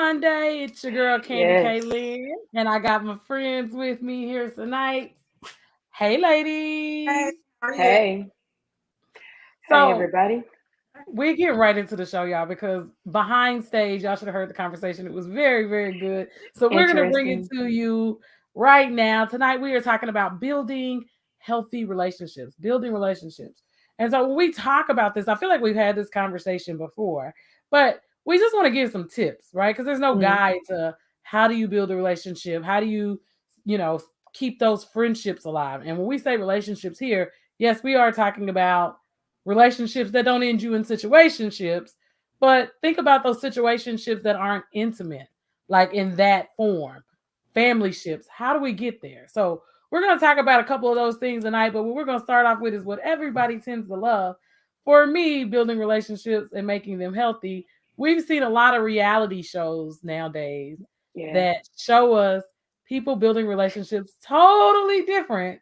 Monday. It's your girl Candy Yes. Kaylin, and I got my friends with me here tonight. Hey, Hey, ladies. how are you? Hey. Hey, So everybody. we get right into the show, y'all, because behind stage, y'all should have heard the conversation. It was very, very good. So we're gonna bring it Interesting. to you right now. Tonight we are talking about building healthy relationships, building relationships. And so when we talk about this, I feel like we've had this conversation before, but we just want to give some tips, right? Because there's no Mhm. guide to how do you build a relationship, how do you know, keep those friendships alive. And when we say relationships here, yes, we are talking about relationships that don't end you in situationships, but think about those situationships that aren't intimate, like in that form. Family ships. How do we get there? So we're going to talk about a couple of those things tonight, but what we're going to start off with is what everybody tends to love. For me, building relationships and making them healthy, we've seen a lot of reality shows nowadays Yeah. that show us people building relationships totally different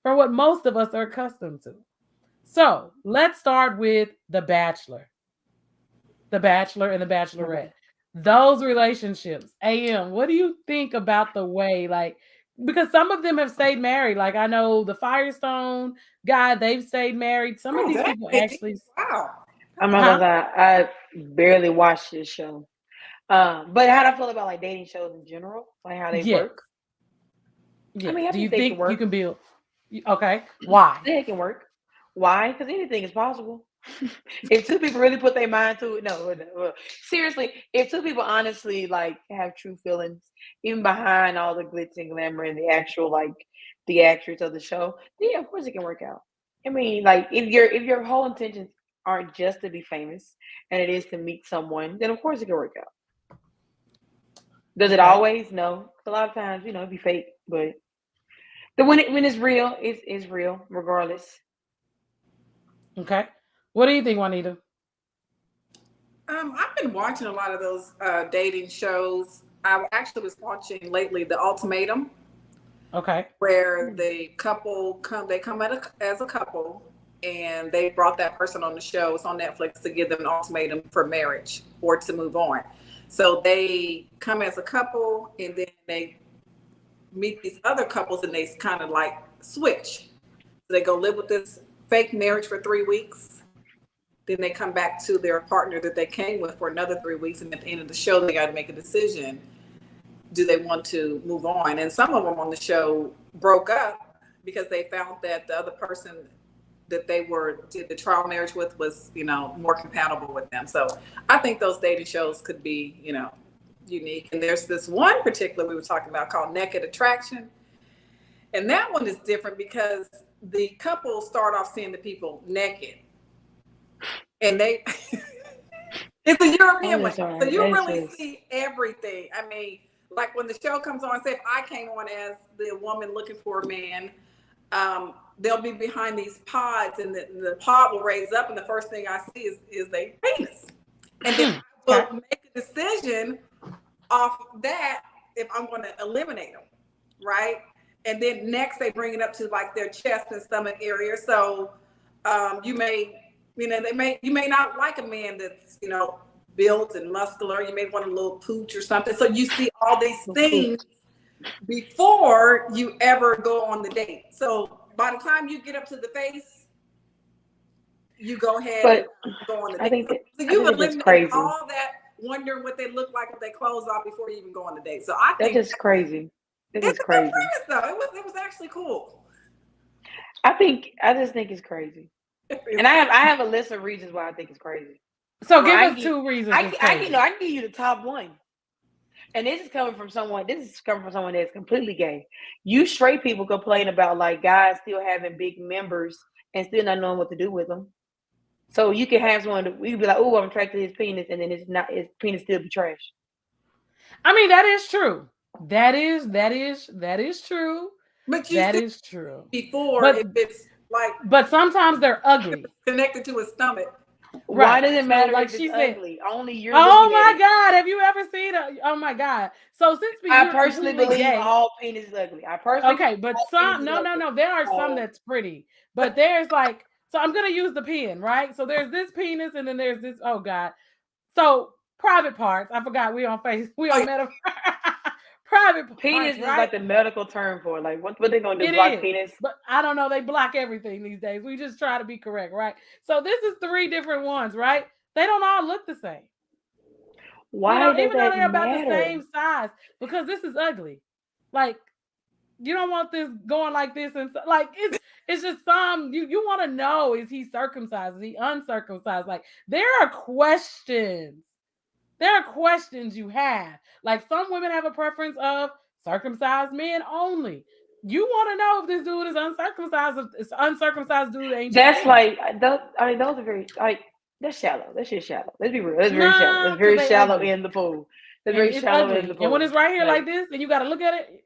from what most of us are accustomed to. So let's start with The Bachelor, The Bachelor and The Okay. Bachelorette. Those relationships. AM, what do you think about the way, like, because some of them have stayed married. Like, I know the Firestone guy, they've stayed married. Some of Oh, these dang, people Nikki. actually, Wow. I'm not huh? gonna lie. I barely watched this show. But how do I feel about like dating shows in general? Like how they Yes. work? I Yes. mean, I Do you think they can think you work. can build? Okay. Why? They can work. Why? Because anything is possible. If two people really put their mind to it, no. Seriously, if two people honestly like have true feelings, even behind all the glitz and glamour and the actual like the actors of the show, then yeah, of course it can work out. I mean, like if your whole intentions aren't just to be famous and it is to meet someone, then of course it can work out. Does it Okay. always? No. 'Cause a lot of times, it'd be fake, but when it's real, it's real regardless. Okay. What do you think, Juanita? I've been watching a lot of those dating shows. I actually was watching lately The Ultimatum, Okay. where the couple they come as a couple, and they brought that person on the show. It's on Netflix to give them an ultimatum for marriage or to move on. So they come as a couple, and then they meet these other couples, and they kind of like switch. So they go live with this fake marriage for 3 weeks. Then they come back to their partner that they came with for another 3 weeks, and at the end of the show, they got to make a decision: do they want to move on? And some of them on the show broke up because they found that the other person that they did the trial marriage with was, more compatible with them. So I think those dating shows could be, unique. And there's this one particular we were talking about called Naked Attraction, and that one is different because the couple start off seeing the people naked, and they it's a I'm European one. just So sorry. you That's really just see everything. I mean, like when the show comes on, say if I came on as the woman looking for a man, they'll be behind these pods, and the pod will raise up, and the first thing I see is their penis. And then I Okay. will make a decision off that if I'm going to eliminate them, right? And then next they bring it up to like their chest and stomach area. So you may, you may not like a man that's, built and muscular. You may want a little pooch or something. So you see all these things before you ever go on the date. So by the time you get up to the face, you go ahead and but go on the I date. think that So I you've think that's just eliminated crazy. all that wondering what they look like with their clothes off before you even go on the date. So I That's think just crazy. That's it's just a good crazy. premise, though. It was actually cool. I just think it's crazy. And I have a list of reasons why I think it's crazy. So Well, give I can us give two reasons I it's can, I can no, crazy. I can give you the top one. And this is coming from someone. This is coming from someone that's completely gay. You straight people complain about like guys still having big members and still not knowing what to do with them. So you can have someone that you be like, "Oh, I'm attracted to his penis," and then it's not his penis still be trash. I mean, that is true. That is true. But you That see is true. before But if it's like sometimes they're ugly. connected to his stomach. Why Right. does it So matter like if it's she said, ugly? Only you're oh looking at my it. God, have you ever seen a oh my God. So since I you're personally completely believe gay, all penis is ugly. I personally believe okay, but all penis some is no, no, ugly. no. There are some So that's pretty. But there's so I'm gonna use the pen, right? So there's this penis and then there's this, oh God. So private parts. I forgot we on Meta. Private parts, Penis is right? like the medical term for it. Like what they gonna do? It Block is, penis? but I don't know. They block everything these days. We just try to be correct, right? So this is 3 different ones, right? They don't all look the same. Why does Even though that they're about the matter? same size, because this is ugly. Like, you don't want this going like this, and like it's just you want to know, is he circumcised? Is he uncircumcised? Like, there are questions. There are questions you have. Like, some women have a preference of circumcised men only. You want to know if this dude is uncircumcised. If it's uncircumcised dude ain't. That's like those. I mean, those are very like that's shallow. That's just shallow. Let's be real. That's very shallow. That's very shallow in the pool. That's very shallow in the pool. And when it's right here like this, and you got to look at it.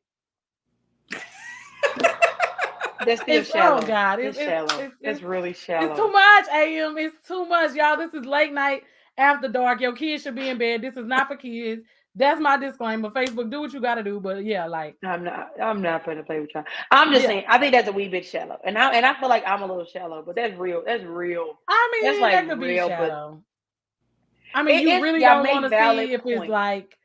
That's still shallow. Oh God, it's shallow. It's really shallow. It's too much, AM. It's too much, y'all. This is late night after dark. Your kids should be in bed. This is not for kids. That's my disclaimer. Facebook, do what you got to do, but yeah, like I'm not going to play with y'all. I'm just saying. I think that's a wee bit shallow, and I feel like I'm a little shallow, but that's real. That's real. I mean, that's like that could real, be shallow. I mean, you really y'all don't want to make see if points. it's like.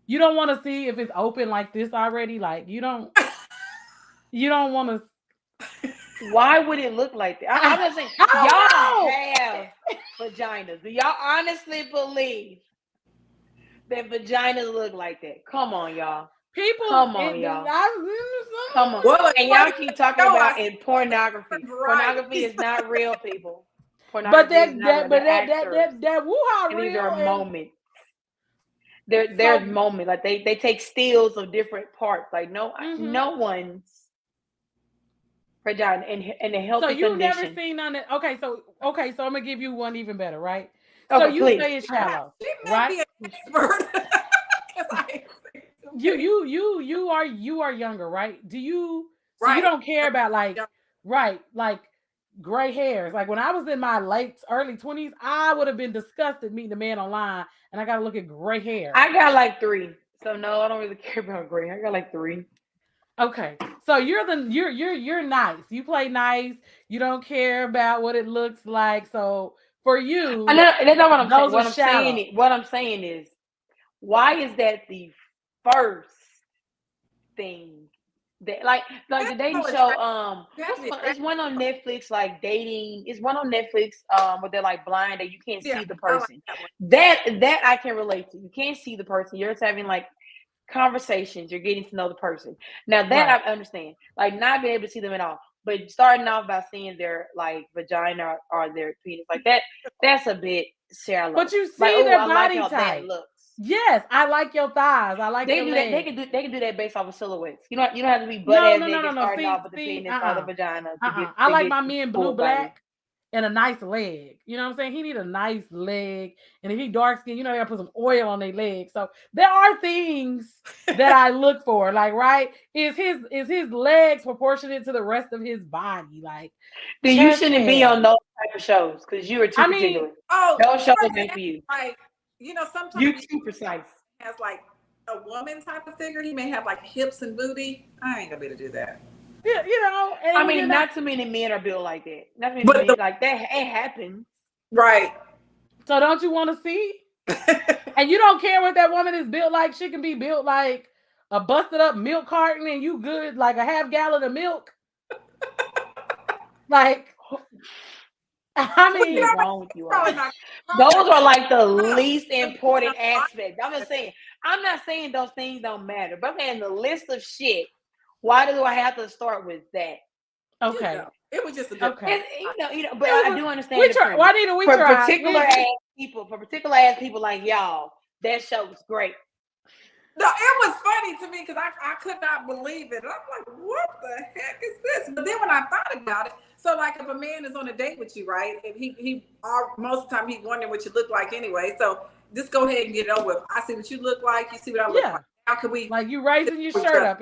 You don't want to see if it's open like this already. Like, you don't want to. Why would it look like that? I'm just saying, y'all have vaginas. Do y'all honestly believe that vaginas look like that? Come on, y'all. People, come on, y'all. Come on. Well, and y'all keep talking about in pornography. Pornography is not real, people. But that woo-ha real. These are moments. There's moments. Like they take stills of different parts. Like no one's vagina in a healthy condition. So you've never seen none of okay, so I'm gonna give you one even better, right? So you say it's shallow, right? You are younger, right? Do you you don't care about like gray hairs? Like when I was in my early 20s, I would have been disgusted meeting a man online, and I gotta look at gray hair. I got like 3, so no, I don't really care about gray. I got like 3. Okay, so you're nice. You play nice. You don't care about what it looks like. So for you, I know that's not what I'm saying. What I'm saying is, why is that the first thing that like the dating show? It's one on Netflix, like dating. It's one on Netflix, where they're like blind and you can't see the person. That I can relate to. You can't see the person. You're just having like conversations. You're getting to know the person. Now that I understand, like not being able to see them at all, but starting off by seeing their like vagina or their penis, like that's a bit shallow. But you see their body type. That looks. Yes, I like your thighs. I like they your do legs. that. They can do that based off of silhouettes. You don't have to be butt ass naked starting off with the penis or the vagina. I like my men blue black and a nice leg. You know what I'm saying? He need a nice leg, and if he dark skin, you know, they gotta put some oil on their legs. So there are things that I look for. Like, right, is his legs proportionate to the rest of his body? Like, then you shouldn't be on those type of shows because you are too particular. Those shows ain't for you. Like, you know, sometimes you're too precise. Has like a woman type of figure. He may have like hips and booty. I ain't gonna be able to do that. Yeah, you know. I mean, not too many men are built like that. Not many men like that. It happens, right? So don't you want to see? And you don't care what that woman is built like. She can be built like a busted up milk carton, and you good like a half gallon of milk. Like, I mean, what's wrong with you all? Those are like the least important aspect. I'm just saying. I'm not saying those things don't matter, but I'm saying the list of shit. Why do I have to start with that? Okay, it was just a good. Okay, you know, but I do understand. We try. Why didn't we try? For particular ass people like y'all, that show was great. No, it was funny to me because I could not believe it. I'm like, what the heck is this? But then when I thought about it, so like if a man is on a date with you, right? If he most of the time he's wondering what you look like anyway. So just go ahead and get it over with. I see what you look like. You see what I look like. How can we? Like you raising your shirt up.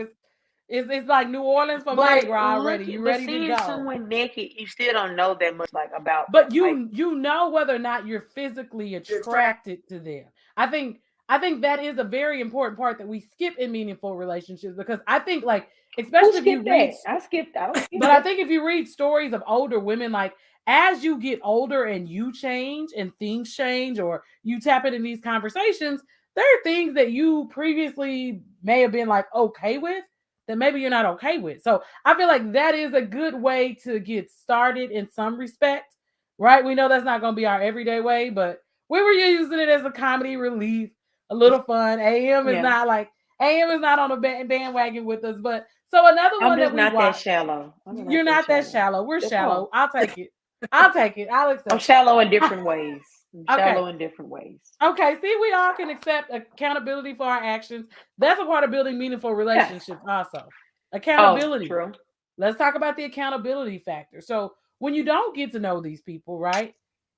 It's like New Orleans for Mardi Gras already. You ready to go? Someone naked, you still don't know that much like about. But you know whether or not you're physically attracted to them. I think I think that is a very important part that we skip in meaningful relationships, because I think, like, especially if you read, I skipped out. but I think if you read stories of older women, like, as you get older and you change and things change, or you tap into these conversations, there are things that you previously may have been like okay with that maybe you're not okay with. So I feel like that is a good way to get started in some respect, right? We know that's not going to be our everyday way, but we were using it as a comedy relief, a little fun. AM is Yeah. not like, AM is not on a bandwagon with us, but so another I'm one that just we not that watched. shallow. You're not that shallow. We're Good shallow. call. I'll take it. I'll take it. I'll I'm accept. shallow in different ways. I'm Okay. shallow in different ways. Okay. See, we all can accept accountability for our actions. That's a part of building meaningful relationships. Also, accountability. Oh, true. Let's talk about the accountability factor. So when you don't get to know these people, right?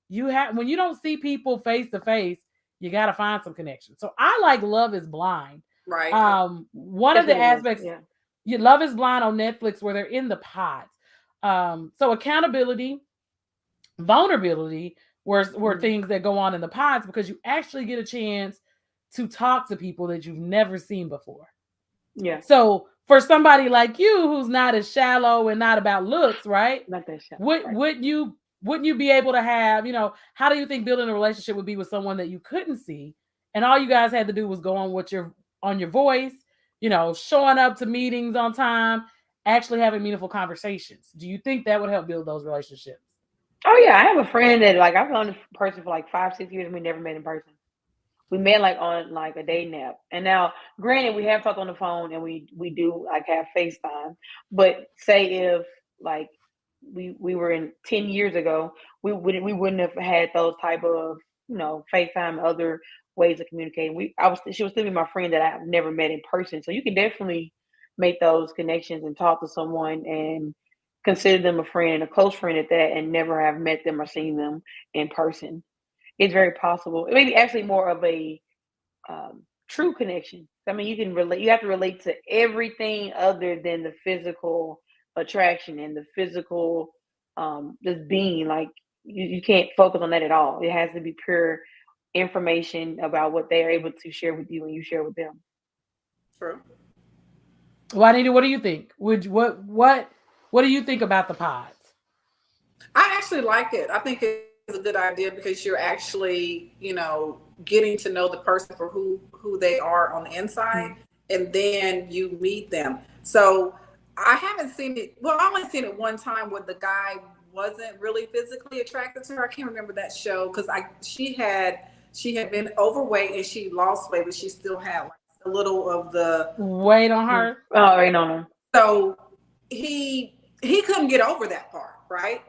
When you don't see people face to face, you got to find some connection. So I like Love is Blind. Right. One of the aspects, yeah. Love is Blind on Netflix, where they're in the pods. So accountability, vulnerability were things that go on in the pods, because you actually get a chance to talk to people that you've never seen before. Yeah. So for somebody like you who's not as shallow and not about looks, right? Not that shallow. Wouldn't you be able to have, how do you think building a relationship would be with someone that you couldn't see, and all you guys had to do was go on your voice, showing up to meetings on time, actually having meaningful conversations? Do you think that would help build those relationships? Oh yeah, I have a friend that I've known this person for 5-6 years, and we never met in person. We met on a dating app. And now, granted, we have talked on the phone, and we do have FaceTime. But say if we were in 10 years ago, we wouldn't have had those type of FaceTime, other ways of communicating. She was still my friend that I've never met in person. So you can definitely make those connections and talk to someone and consider them a friend, a close friend at that, and never have met them or seen them in person. It's very possible. It may be actually more of a true connection. I mean, you can relate. You have to relate to everything other than the physical attraction and the physical just being. You can't focus on that at all. It has to be pure information about what they are able to share with you and you share with them. True. Juanita, what do you think? What do you think about the pods? I actually like it. I think it's a good idea because you're actually, getting to know the person for who they are on the inside, and then you meet them. So I haven't seen it. Well, I only seen it one time where the guy wasn't really physically attracted to her. I can't remember that show because she had been overweight and she lost weight, but she still had a little of the weight on her. Oh, right on her. So he couldn't get over that part, right?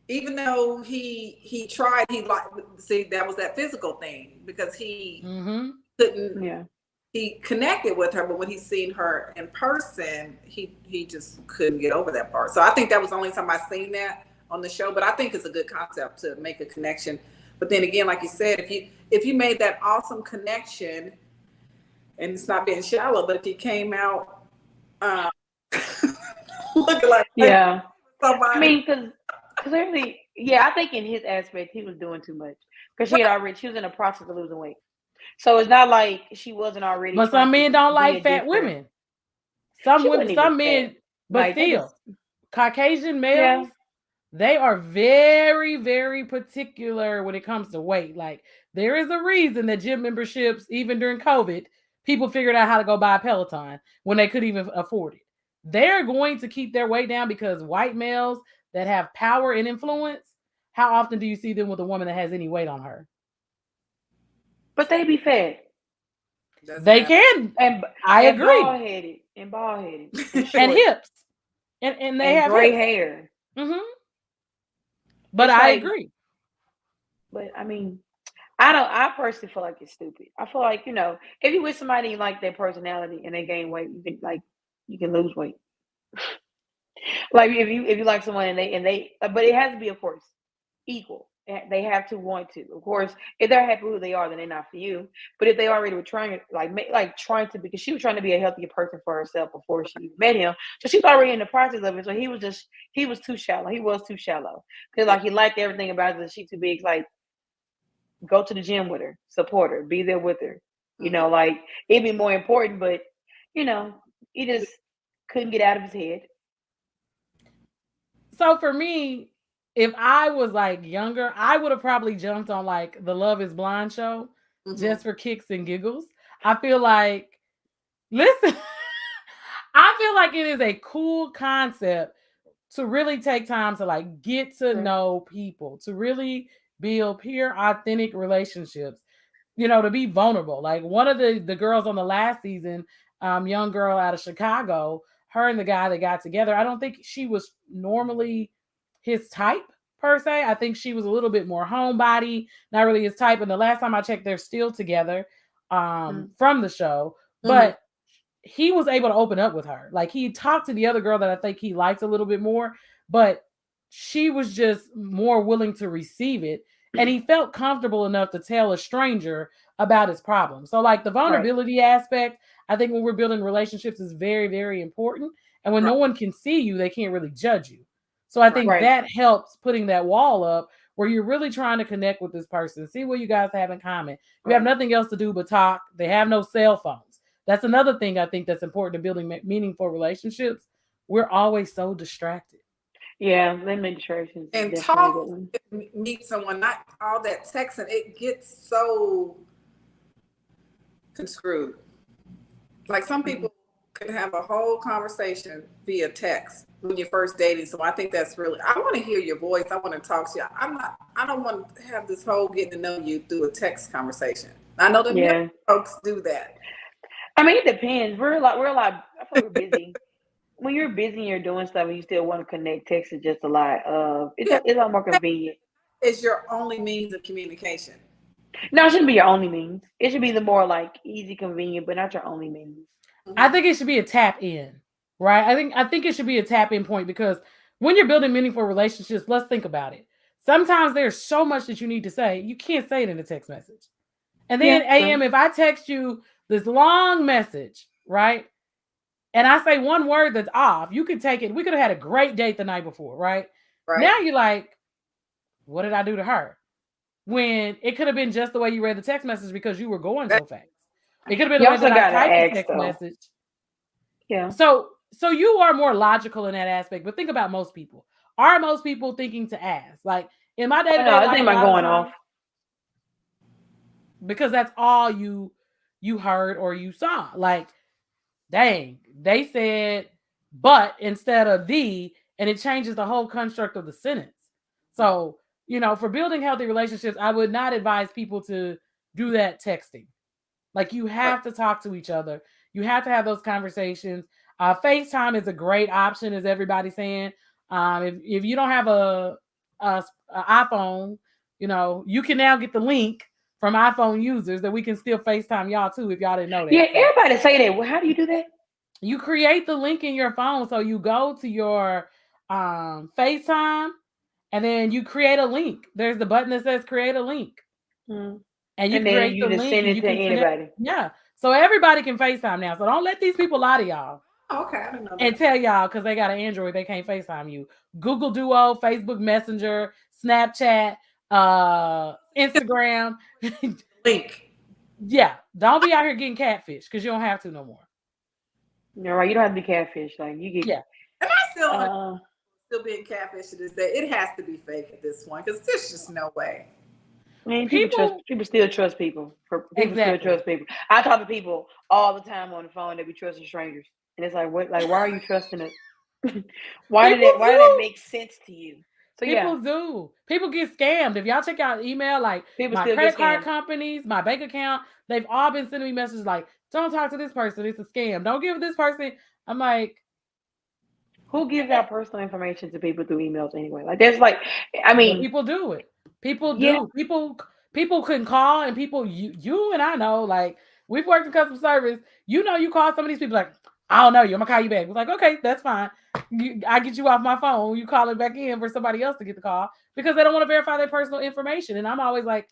Even though he tried, that was that physical thing because he couldn't. Yeah. He connected with her, but when he seen her in person, he just couldn't get over that part. So I think that was the only time I seen that on the show. But I think it's a good concept to make a connection. But then again, like you said, if you made that awesome connection, and it's not being shallow, but if you came out looking like somebody. I mean, because clearly, I think in his aspect, he was doing too much because she was in the process of losing weight. So it's not like she wasn't already. But some men don't like fat women. Some men, but still, Caucasian males, they are very, very particular when it comes to weight. There is a reason that gym memberships, even during COVID, people figured out how to go buy a Peloton when they couldn't even afford it. They're going to keep their weight down because white males that have power and influence, how often do you see them with a woman that has any weight on her? But they be fat. They can. And I agree. Bald-headed. And hips. And they have gray hair. Mm-hmm. But I agree. But I mean, I personally feel like it's stupid. I feel like, if you with somebody you like their personality and they gain weight, you can lose weight. If you like someone and they but it has to be, of course, equal. They have to want to. Of course, if they're happy with who they are, then they're not for you. But if they already were trying because she was trying to be a healthier person for herself before she met him, so she's already in the process of it. So he was too shallow. He was too shallow because he liked everything about it. She too big. Go to the gym with her, support her, be there with her. You know, like it'd be more important, but you know, he just couldn't get out of his head. So for me, if I was like younger, I would have probably jumped on like the Love is Blind show just for kicks and giggles. I feel like, listen, I feel like it is a cool concept to really take time to like get to know people, to really build pure, authentic relationships, you know, to be vulnerable. Like one of the girls on the last season, young girl out of Chicago, her and the guy that got together, I don't think she was normally his type per se. I think she was a little bit more homebody, not really his type. And the last time I checked, they're still together from the show. But he was able to open up with her. Like he talked to the other girl that I think he liked a little bit more, but she was just more willing to receive it. And he felt comfortable enough to tell a stranger about his problem. So like the vulnerability aspect, I think when we're building relationships is very, very important. And when no one can see you, they can't really judge you. So I think that helps putting that wall up where you're really trying to connect with this person, see what you guys have in common. You have nothing else to do but talk. They have no cell phones. That's another thing I think that's important to building meaningful relationships. We're always so distracted. Yeah, limit distractions. And talk, meet someone, not all that texting. It gets so conscrewed. Like some people can have a whole conversation via text when you're first dating. So I think that's really, I want to hear your voice. I want to talk to you. I don't want to have this whole getting to know you through a text conversation. I know that folks do that. I mean, it depends. We're a lot. I feel we're busy. When you're busy and you're doing stuff and you still want to connect, text is just a lot. It's a lot more convenient. It's your only means of communication. No, it shouldn't be your only means. It should be the more like easy, convenient, but not your only means. I think it should be a tap in, right? I think it should be a tap in point because when you're building meaningful relationships, let's think about it. Sometimes there's so much that you need to say, you can't say it in a text message. And then if I text you this long message, right? And I say one word that's off, you could take it. We could have had a great date the night before, right? Now you're like, what did I do to her? When it could have been just the way you read the text message because you were going so fast. It could have been the way that I typed the text message. Yeah. So you are more logical in that aspect, but think about most people. Are most people thinking to ask? Like in my day-to-day life, I think I'm going off. Because that's all you heard or you saw. Like, dang, they said but instead of the, and it changes the whole construct of the sentence. So, you know, for building healthy relationships, I would not advise people to do that texting. Like you have to talk to each other. You have to have those conversations. FaceTime is a great option, as everybody's saying. If you don't have a iPhone, you know, you can now get the link from iPhone users that we can still FaceTime y'all too if y'all didn't know that. Yeah, everybody say that. Well, how do you do that? You create the link in your phone. So you go to your FaceTime and then you create a link. There's the button that says create a link. And you create the link send it to anybody. Yeah. So everybody can FaceTime now. So don't let these people lie to y'all. Okay, I don't know. And tell y'all because they got an Android, they can't FaceTime you. Google Duo, Facebook Messenger, Snapchat, Instagram. Link. Yeah. Don't be out here getting catfish because you don't have to no more. You're right. You don't have to be catfish. Like you get. Yeah. And I still being catfish to this day. It has to be fake at this point because there's just no way. Man, people still trust people. Still trust people. I talk to people all the time on the phone that be trusting strangers, and it's like, what? Like, why are you trusting us? Why did that make sense to you? So people do. People get scammed. If y'all check out email, like people my credit card companies, my bank account, they've all been sending me messages like, "Don't talk to this person. It's a scam. Don't give this person." I'm like, who gives out personal information to people through emails anyway? Like, there's like, I mean, people do it. People do. People can call and people you and I know, like we've worked in customer service. You know, you call some of these people like, I don't know you. I'm gonna call you back. We're like, okay, that's fine. I get you off my phone. You call it back in for somebody else to get the call because they don't want to verify their personal information. And I'm always like,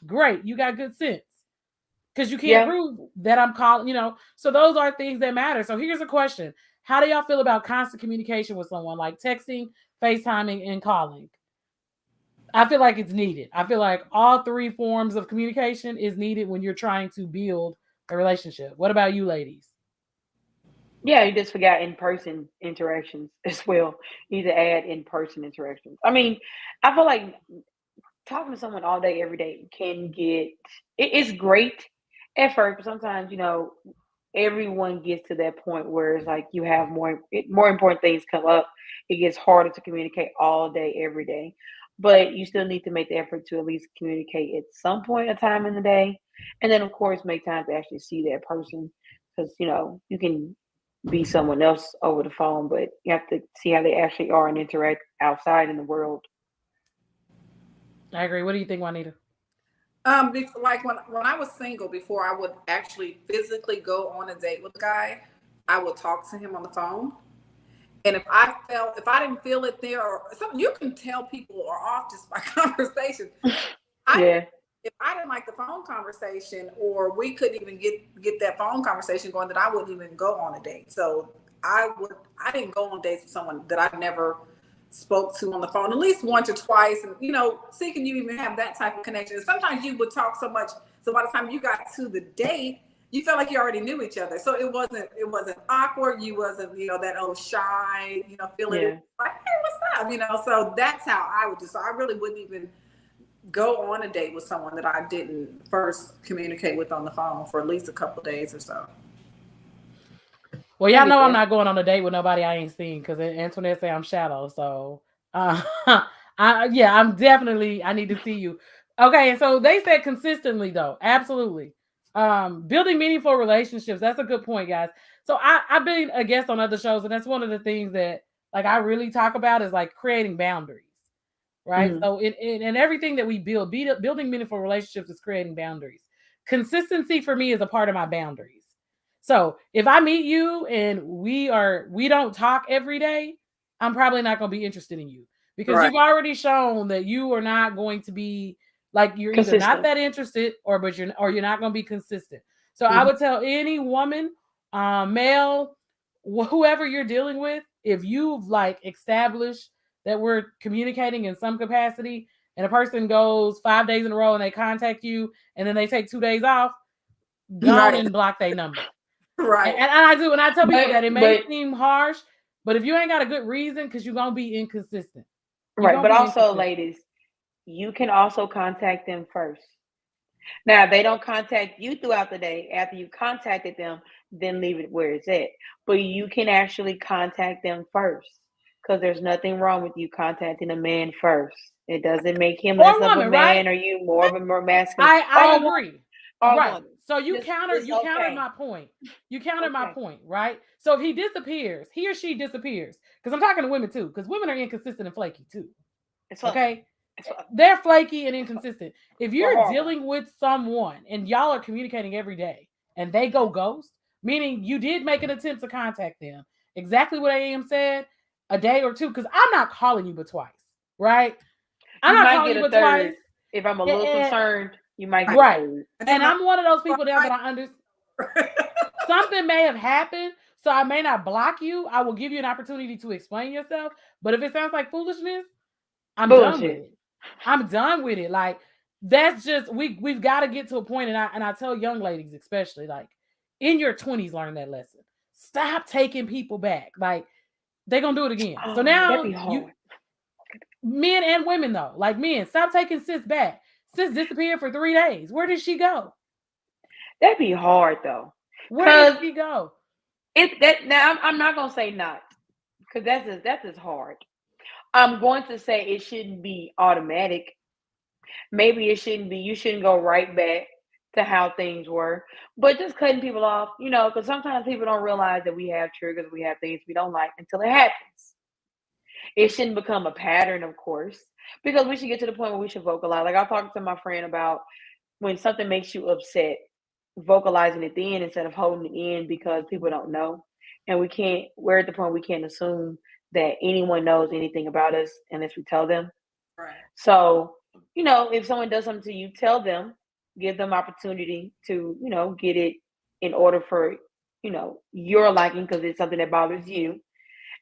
great, you got good sense because you can't prove that I'm calling. You know, so those are things that matter. So here's a question: how do y'all feel about constant communication with someone, like texting, FaceTiming, and calling? I feel like it's needed. I feel like all three forms of communication is needed when you're trying to build a relationship. What about you, ladies? Yeah, you just forgot in-person interactions as well. You need to add in-person interactions. I mean, I feel like talking to someone all day, every day can get it's great at first, but sometimes everyone gets to that point where it's like you have more important things come up. It gets harder to communicate all day, every day, but you still need to make the effort to at least communicate at some point of time in the day, and then of course make time to actually see that person because you can be someone else over the phone, but you have to see how they actually are and interact outside in the world. I agree. What do you think, Juanita? Like when I was single, before I would actually physically go on a date with a guy, I would talk to him on the phone. And if I didn't feel it there, or something, you can tell people are off just by conversation. Yeah. If I didn't like the phone conversation, or we couldn't even get that phone conversation going, then I wouldn't even go on a date. So I didn't go on dates with someone that I never spoke to on the phone at least once or twice, and see, can you even have that type of connection? And sometimes you would talk so much, so by the time you got to the date, you felt like you already knew each other. So it wasn't awkward. You wasn't that old shy feeling. Yeah. Like, hey, what's up? So that's how I would do. So I really wouldn't even go on a date with someone that I didn't first communicate with on the phone for at least a couple of days or so. Well, y'all know I'm not going on a date with nobody I ain't seen because Antoinette say I'm shallow. So, I'm definitely, I need to see you. Okay, and so they said consistently though, absolutely. Building meaningful relationships. That's a good point, guys. So I've been a guest on other shows, and that's one of the things that like I really talk about is like creating boundaries, right? Mhm. So in everything that we building meaningful relationships is creating boundaries. Consistency for me is a part of my boundaries. So if I meet you and we don't talk every day, I'm probably not going to be interested in you because Right. you've already shown that you are not going to be like you're either not Consistent. that interested or you're not going to be consistent. So I would tell any woman, male, whoever you're dealing with, if you've like established that we're communicating in some capacity and a person goes 5 days in a row and they contact you and then they take 2 days off, go on Right. and block their number. Right. And I do, and I tell people that it may But seem harsh, but if you ain't got a good reason, because you're gonna be inconsistent. You're right, gonna but be also, inconsistent. ladies, you can also contact them first. Now, if they don't contact you throughout the day after you contacted them, then leave it where it's at. But you can actually contact them first because there's nothing wrong with you contacting a man first. It doesn't make him less Or of a woman, right? man or you more of a more masculine I agree. or Right. woman. So you It's countered okay. my point. You countered my Okay. point, right? So if he disappears, he or she disappears. Because I'm talking to women too, because women are inconsistent and flaky too. It's fun. Okay. It's fun. They're flaky and inconsistent. If We're you're horrible. dealing with someone and y'all are communicating every day and they go ghost, meaning you did make an attempt to contact them, exactly what AM said, a day or two, because I'm not calling you but twice, right? I'm You not might calling get you a but twice. third. If I'm a little concerned, you might get a Right. third. And I'm one of those people there Right. that I understand something may have happened, so I may not block you. I will give you an opportunity to explain yourself. But if it sounds like foolishness, I'm done with Bullshit. it. I'm done with it. Like that's just we've got to get to a point, and I tell young ladies especially, like in your 20s, learn that lesson. Stop taking people back. Like they're gonna do it again. So Oh, that'd now be you hard. men and women though, like men, stop taking sis back. Sis disappeared for 3 days. Where did she go? That'd be hard though. Where did Cause she go? I'm not gonna say not, because that's just hard. I'm going to say it shouldn't be automatic. Maybe it shouldn't be. You shouldn't go right back to how things were, but just cutting people off, because sometimes people don't realize that we have triggers, we have things we don't like until it happens. It shouldn't become a pattern, of course, because we should get to the point where we should vocalize. Like I talked to my friend about when something makes you upset, vocalizing it then instead of holding it in because people don't know. And we're at the point we can't assume that anyone knows anything about us unless we tell them. Right. So, if someone does something to you, tell them, give them opportunity to, get it in order for, your liking because it's something that bothers you.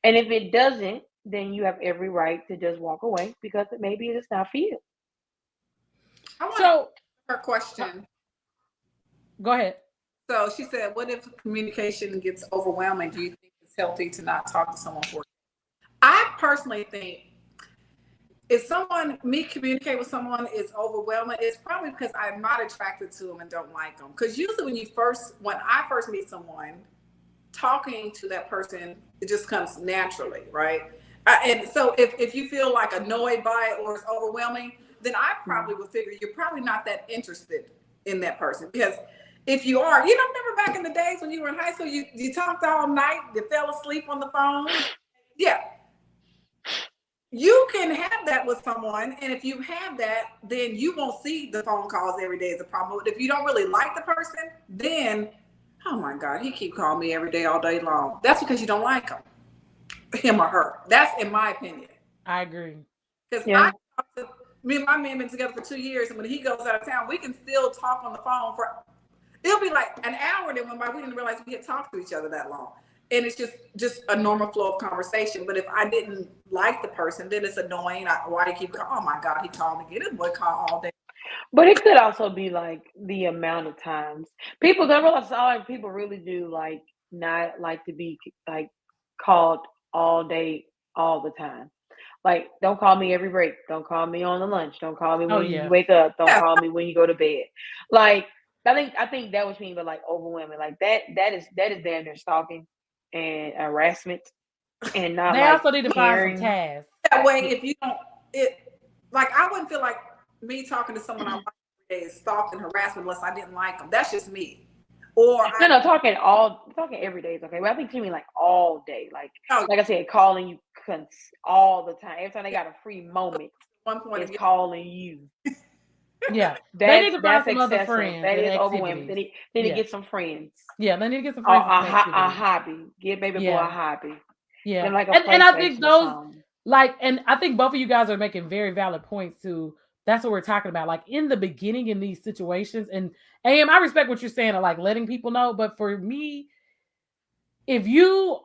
And if it doesn't, then you have every right to just walk away because maybe it's not for you. I want So her question. go ahead. So she said, what if communication gets overwhelming? Do you think it's healthy to not talk to someone for? I personally think if me communicate with someone is overwhelming, it's probably because I'm not attracted to them and don't like them. Because usually when I first meet someone, talking to that person, it just comes naturally, right? And so if you feel like annoyed by it or it's overwhelming, then I probably would figure you're probably not that interested in that person. Because if you are, remember back in the days when you were in high school, you talked all night, you fell asleep on the phone. Yeah. You can have that with someone, and if you have that, then you won't see the phone calls every day as a problem. But if you don't really like the person, then, oh my God, he keep calling me every day, all day long. That's because you don't like him or her. That's in my opinion. I agree. Because me and my man been together for 2 years, and when he goes out of town, we can still talk on the phone it'll be like an hour that went by. We didn't realize we had talked to each other that long. And it's just a normal flow of conversation. But if I didn't like the person, then it's annoying. Why do you keep calling? Oh my God, he called me. Get his boy call all day. But it could also be like the amount of times people don't realize people really do like not like to be like called all day, all the time. Like, don't call me every break. Don't call me on the lunch. Don't call me when you wake up. Don't call me when you go to bed. Like, I think that was mean, but like overwhelming. Like that is damn near stalking and harassment, and not. They like also need to find some tasks. That way, if you don't, I wouldn't feel like me talking to someone I like every day is stalking harassment unless I didn't like them. That's just me. Or talking every day is okay. But I think you mean like all day, like I said, calling you all the time. Every time they got a free moment, one point is calling you. Yeah, they need to find some other friends. That is overwhelming. They need to get some friends. Yeah, they need to get some friends. A hobby. Give baby boy a hobby. Yeah, like and I think and I think both of you guys are making very valid points too. That's what we're talking about. Like in the beginning in these situations, and AM, I respect what you're saying, like letting people know. But for me, if you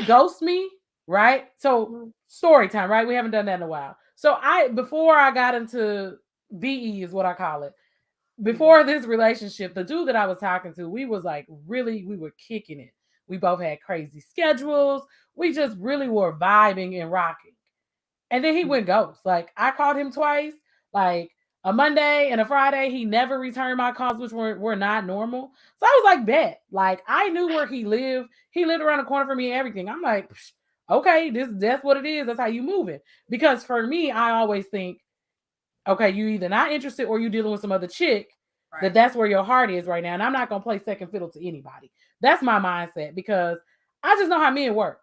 ghost me, right? So story time, right? We haven't done that in a while. So before I got into BE is what I call it. Before this relationship, the dude that I was talking to, we were kicking it. We both had crazy schedules. We just really were vibing and rocking. And then he went ghost. Like I called him twice, like a Monday and a Friday. He never returned my calls, which were not normal. So I was like, bet. Like I knew where he lived. He lived around the corner from me and everything. I'm like, okay, that's what it is. That's how you move it. Because for me, I always think, okay, you either not interested or you dealing with some other chick. Right. That's where your heart is right now. And I'm not going to play second fiddle to anybody. That's my mindset because I just know how men work.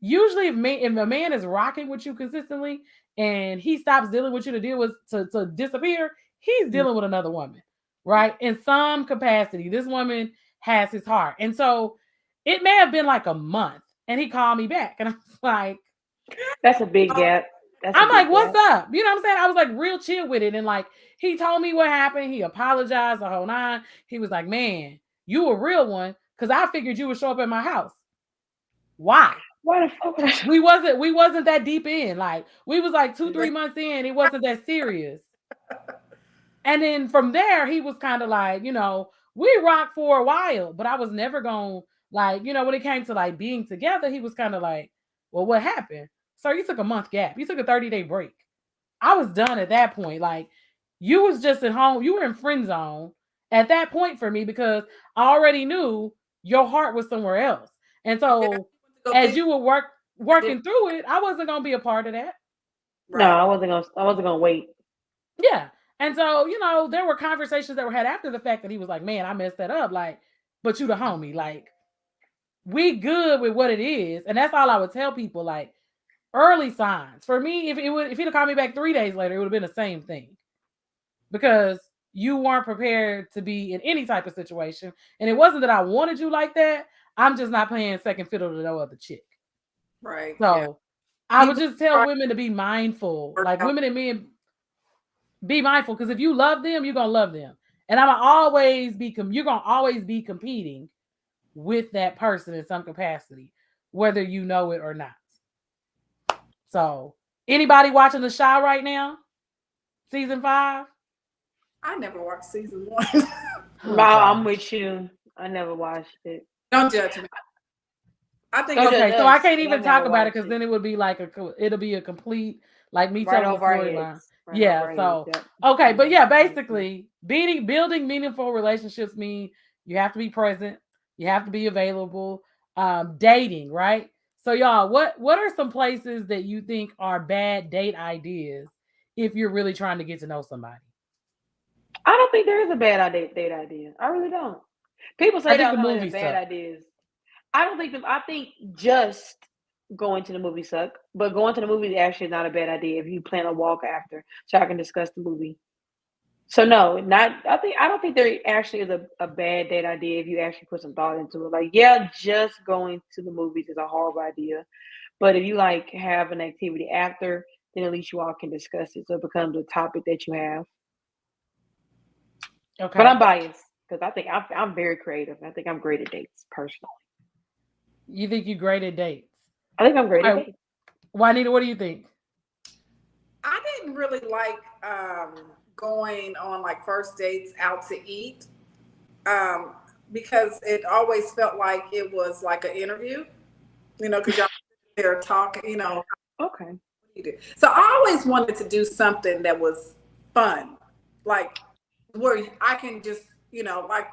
Usually if a man is rocking with you consistently and he stops dealing with you to disappear, he's dealing with another woman, right? In some capacity, this woman has his heart. And so it may have been like a month and he called me back and I was like, that's a big gap. I'm like, what's up? You know what I'm saying? I was like real chill with it. And like, he told me what happened. He apologized the whole nine. He was like, man, you a real one. Cause I figured you would show up at my house. Why? Why the fuck? We wasn't that deep in. Like we was like 2-3 months in. It wasn't that serious. And then from there, he was kind of like, we rocked for a while, but I was never going like, when it came to like being together, he was kind of like, well, what happened? So you took a month gap. You took a 30-day break. I was done at that point. Like you was just at home. You were in friend zone at that point for me because I already knew your heart was somewhere else. And so as you were working through it, I wasn't going to be a part of that. Right. No, I wasn't going to wait. Yeah. And so, there were conversations that were had after the fact that he was like, man, I messed that up. Like, but you the homie, like we good with what it is. And that's all I would tell people. Like, early signs for me, if he'd have called me back 3 days later, it would have been the same thing because you weren't prepared to be in any type of situation. And it wasn't that I wanted you like that. I'm just not playing second fiddle to no other chick. Right. So I would just tell women to be mindful, like women and men, be mindful because if you love them, you're going to love them. And you're going to always be competing with that person in some capacity, whether you know it or not. So, anybody watching The Chi right now? Season 5? I never watched season 1. Oh, Wow, I'm gosh. with you. I never watched it. Don't judge me. I think Don't it's judge Okay, so I us, can't but even I've talk never about it watched because it. then it would be like it'll be a complete, like me Right telling the over our storyline. heads. Right Yeah, over our so heads. Yep. okay, but yeah, Mhm. basically, building meaningful relationships mean you have to be present, you have to be available. Dating, right? So y'all, what are some places that you think are bad date ideas if you're really trying to get to know somebody? I don't think there is a bad date idea. I really don't. People I say think that the all the time. They're movies bad suck. ideas. I don't think them. I think just going to the movie suck, but going to the movie actually is not a bad idea if you plan a walk after, so I can discuss the movie. So no, not. I don't think there actually is a bad date idea if you actually put some thought into it. Like, yeah, just going to the movies is a horrible idea, but if you like have an activity after, then at least you all can discuss it, so it becomes a topic that you have. But Okay. I'm biased because I think I'm very creative. I think I'm great at dates personally. You think you great at dates? I think I'm great All at right, dates. Juanita, what do you think? I didn't really like going on like first dates out to eat um, because it always felt like it was like an interview, because y'all there talking, Okay. what do you do? So I always wanted to do something that was fun, like where I can just, like,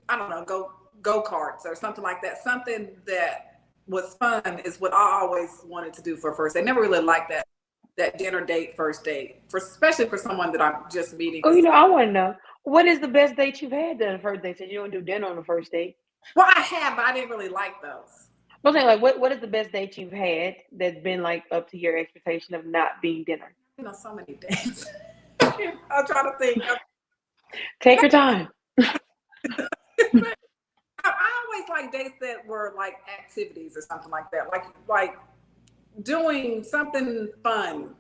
I don't know, go karts or something like that. Something that was fun is what I always wanted to do for first. I never really liked that dinner date, first date, especially for someone that I'm just meeting. Oh, I want to know what is the best date you've had on the first date? Since you don't do dinner on the first date. Well, I have, but I didn't really like those. I'm saying, like, what is the best date you've had that's been like up to your expectation of not being dinner? So many dates. I'm trying to think. Take your time. I always like dates that were like activities or something like that, like doing something fun.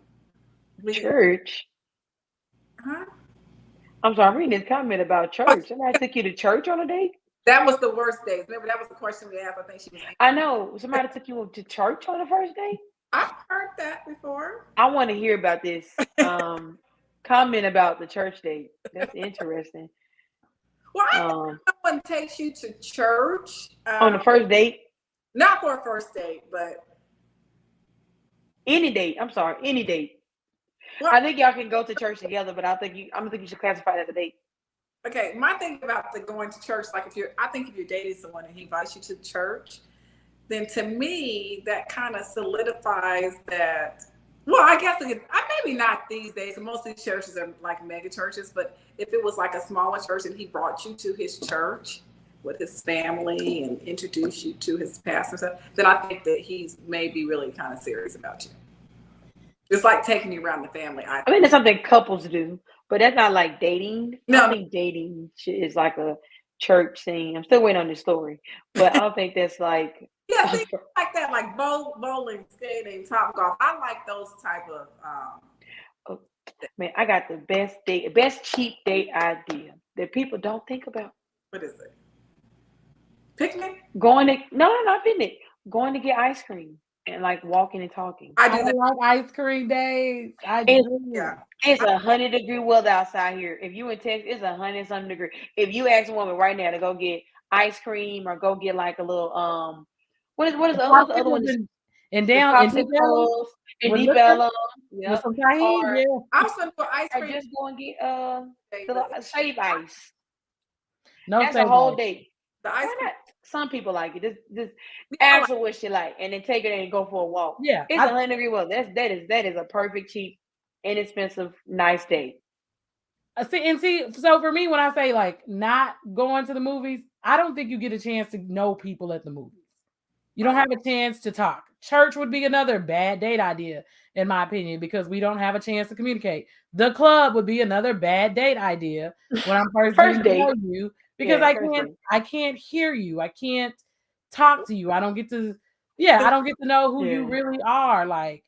Church. Huh? I'm sorry, I'm reading this comment about church. Somebody took you to church on a date? That was the worst date. Remember, that was the question we asked. I think she was. I know. Somebody took you to church on the first date? I've heard that before. I want to hear about this comment about the church date. That's interesting. Well, I think someone takes you to church on the first date. Not for a first date, but any date. I'm sorry, any date. Well, I think y'all can go to church together, but I don't think you should classify it as a date. Okay, my thing about the going to church, like if you're dating someone and he invites you to church, then to me that kind of solidifies that. Well, I guess maybe not these days. Most of these churches are like mega churches, but if it was like a smaller church and he brought you to his church with his family and introduced you to his pastor, stuff, then I think that he's maybe really kind of serious about you. It's like taking you around the family. I mean, it's something couples do, but that's not like dating. No. I think dating is like a church thing. I'm still waiting on this story, but I don't think that's like. Yeah, things like that, like bowling, skating, top golf. I like those type of. Oh, man, I got the best cheap date idea that people don't think about. What is it? Picnic? Not picnic. Going to get ice cream and like walking and talking. I like ice cream days. It's 100-degree weather outside here. If you in Texas, it's 100-something degree. If you ask a woman right now to go get ice cream or go get like a little what is the other one? And down in Deep Ellum, with some tahini, yeah. I was gonna put ice cream. Or just go and get shave ice. No, that's a whole date. The ice cream. Some people like it. Just ask her what she like, and then take it and go for a walk. Yeah, it's 100-degree weather. That is a perfect, cheap, inexpensive, nice date. See, so for me, when I say like not going to the movies, I don't think you get a chance to know people at the movies. You don't have a chance to talk. Church would be another bad date idea, in my opinion, because we don't have a chance to communicate. The club would be another bad date idea when I'm first getting to know you, because I can't hear you. I can't talk to you. I don't get to know who you really are. Like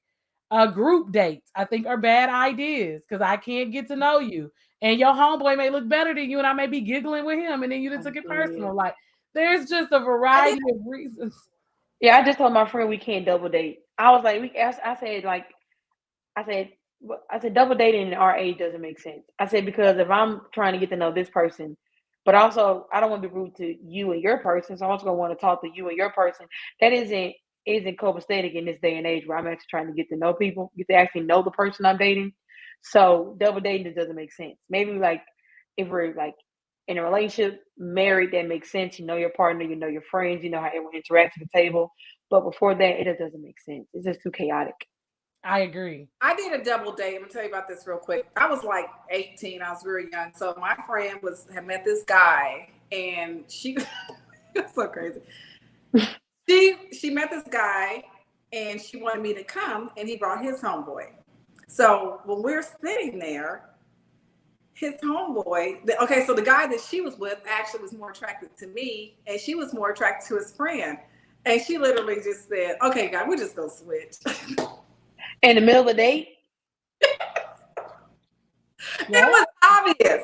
group dates, I think are bad ideas because I can't get to know you. And your homeboy may look better than you, and I may be giggling with him, and then you just took it personal. Like there's just a variety of reasons. Yeah, I just told my friend we can't double date. I was like, I said like, I said double dating in our age doesn't make sense. I said because if I'm trying to get to know this person, but also I don't want to be rude to you and your person, so I'm also gonna want to talk to you and your person. That isn't copacetic in this day and age where I'm actually trying to get to know people, get to actually know the person I'm dating. So double dating just doesn't make sense. Maybe like if we're like in a relationship, married, that makes sense. You know your partner, you know your friends, you know how everyone interacts at the table. But before that, it just doesn't make sense. It's just too chaotic. I agree. I did a double date. I'm gonna tell you about this real quick. I was like 18. I was very young. So my friend had met this guy, and she it's so crazy. She met this guy, and she wanted me to come, and he brought his homeboy. So when we're sitting there, his homeboy, okay, so the guy that she was with actually was more attracted to me, and she was more attracted to his friend. And she literally just said, "Okay, guys, we're just gonna switch." In the middle of the day? It was obvious.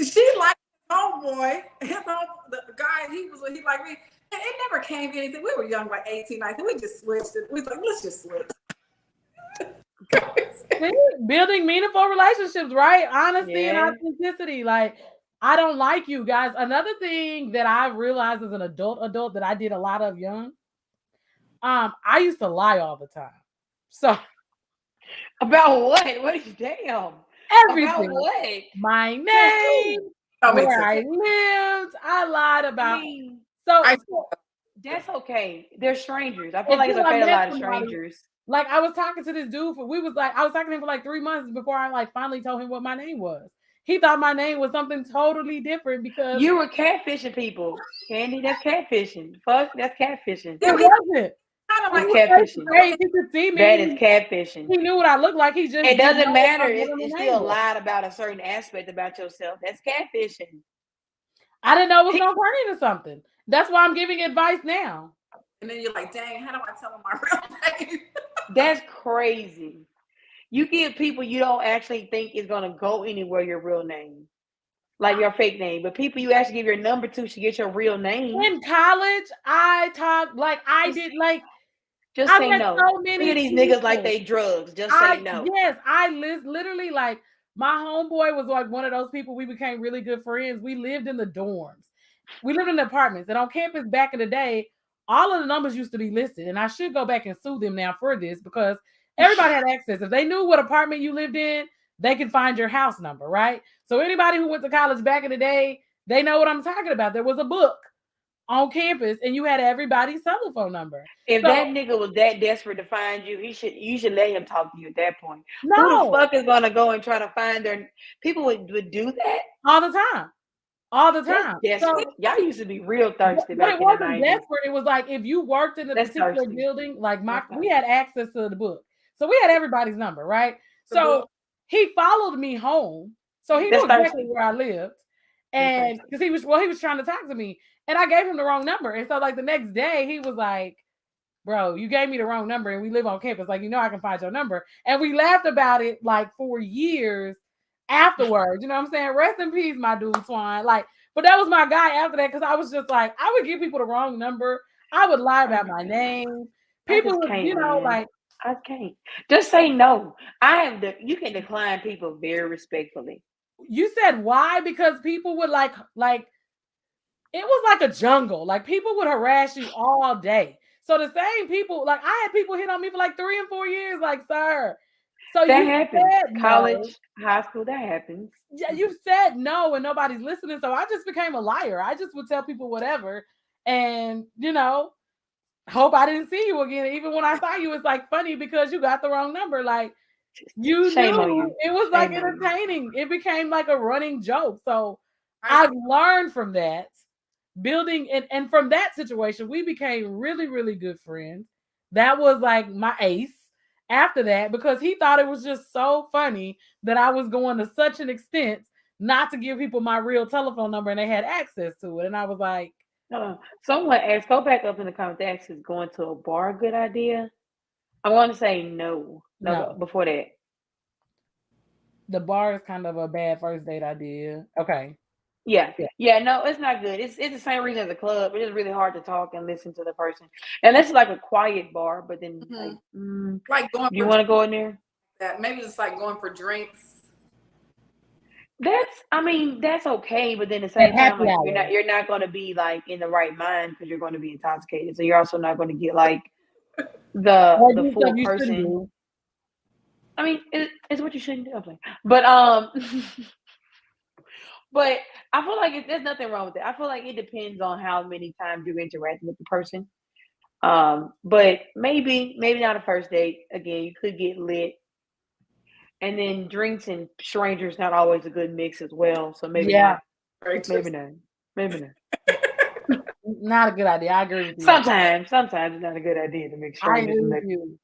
She liked his homeboy, the guy, he liked me. And it never came to anything. We were young, like 18, 19. We just switched it. We was like, let's just switch. See, building meaningful relationships, right? Honesty and Yeah. authenticity. Like, I don't like you guys. Another thing that I realized as an adult that I did a lot of young, I used to lie all the time. So About what? What is damn? About everything. what? My name, Oh, me where too. I lived, I lied I about. mean, So that's okay. They're strangers. I feel if like it's I okay to met lie to somebody, strangers. like I was talking to this dude I was talking to him for like 3 months before I like finally told him what my name was. He thought my name was something totally different because You were catfishing people, Candy. That's catfishing. Fuck, that's catfishing. it wasn't. Kind of It's like catfishing. He could see me. That is catfishing. He knew what I looked like. He just It didn't doesn't know matter. what It's my name still was. lied about a certain aspect about yourself. That's catfishing. I didn't know it was gonna turn into something. That's why I'm giving advice now. and then you're like, dang, how do I tell them my real name? That's crazy. You give people you don't actually think is gonna go anywhere your real name, like your fake name, but people you actually give your number to should get your real name. In college, I talked like I did like Just I say met no. so many Look at these people. niggas like they drugs. Just say no. Yes, literally like my homeboy was like one of those people we became really good friends. We lived in the dorms. We lived in the apartments. And on campus back in the day, all of the numbers used to be listed. And I should go back and sue them now for this because everybody had access. If they knew what apartment you lived in, they could find your house number, right? So anybody who went to college back in the day, they know what I'm talking about. There was a book on campus and you had everybody's telephone number. If that nigga was that desperate to find you, you should let him talk to you at that point. No. Who the fuck is gonna go and try to find their people would do that? All the time. All the time. So, y'all used to be real thirsty but back it in wasn't the 90s. desperate. It was like if you worked in a That's particular thirsty. building, like we had access to the book. So we had everybody's number, right? So he followed me home. So he knew exactly where I lived. And because he was trying to talk to me. And I gave him the wrong number. And so like the next day he was like, bro, you gave me the wrong number and we live on campus. Like, I can find your number. And we laughed about it like for years afterwards. You know what I'm saying? Rest in peace, my dude Swan. Like, but that was my guy after that because I was just like, I would give people the wrong number. I would lie about my name. People would, like, I can't. Just say no. You can decline people very respectfully. You said why? Because people would like it was like a jungle. Like people would harass you all day. So the same people, like I had people hit on me for like 3 and 4 years, like, sir. So that you happens. said College, high school, that happens. Yeah, you said no and nobody's listening. So I just became a liar. I just would tell people whatever. And hope I didn't see you again. Even when I saw you, it's like funny because you got the wrong number. Like you knew it was like entertaining. It became like a running joke. So I've learned from that. Building and from that situation, we became really, really good friends. That was like my ace after that because he thought it was just so funny that I was going to such an extent not to give people my real telephone number and they had access to it. And I was like, someone asked, go back up in the comments, is going to a bar a good idea? I want to say no. Before that. The bar is kind of a bad first date idea. Okay. Yeah. Yeah. Yeah, no, it's not good. It's the same reason as a club. It's just really hard to talk and listen to the person. Unless it's like a quiet bar, but then like, Like going do you for want to go in there? that. Maybe it's like going for drinks. I mean, that's okay, but then at the At same time, happy like hour. you're not going to be like in the right mind because you're going to be intoxicated. So you're also not going to get like Or the do full stuff you shouldn't person. do. I mean, it's what you shouldn't do. I'm playing. But but I feel like there's nothing wrong with it. I feel like it depends on how many times you interact with the person. But maybe not a first date. Again, you could get lit, and then drinks and strangers not always a good mix as well. So maybe Yeah, not. Right? Maybe not. Maybe not. not a good idea. I agree with you. Sometimes it's not a good idea to mix I strangers agree and with liquor. you.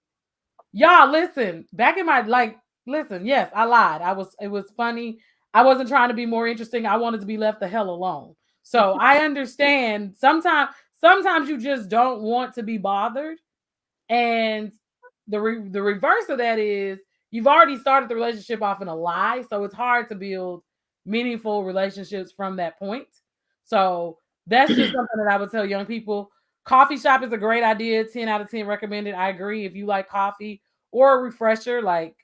Y'all, listen. Back in my listen. Yes, I lied. It was funny. I wasn't trying to be more interesting. I wanted to be left the hell alone. So I understand. Sometimes you just don't want to be bothered, and the reverse of that is you've already started the relationship off in a lie. So it's hard to build meaningful relationships from that point. So that's just something that I would tell young people. Coffee shop is a great idea. 10 out of 10 recommended. I agree. If you like coffee or a refresher, like,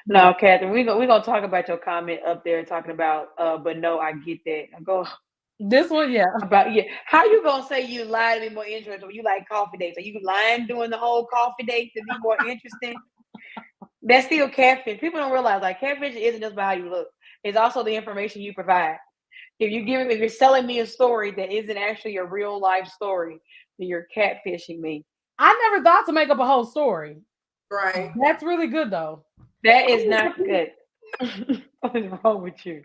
you know, No, Catherine, we gonna talk about your comment up there talking about but no, I get that. I go this one, yeah. about how you gonna say you lie to be more interesting when you like coffee dates? Are you lying doing the whole coffee date to be more interesting? That's still catfish. People don't realize like catfish isn't just about how you look. It's also the information you provide. If you're selling me a story that isn't actually a real life story, then you're catfishing me. I never thought to make up a whole story. Right. That's really good though. That is not good. What is wrong with you?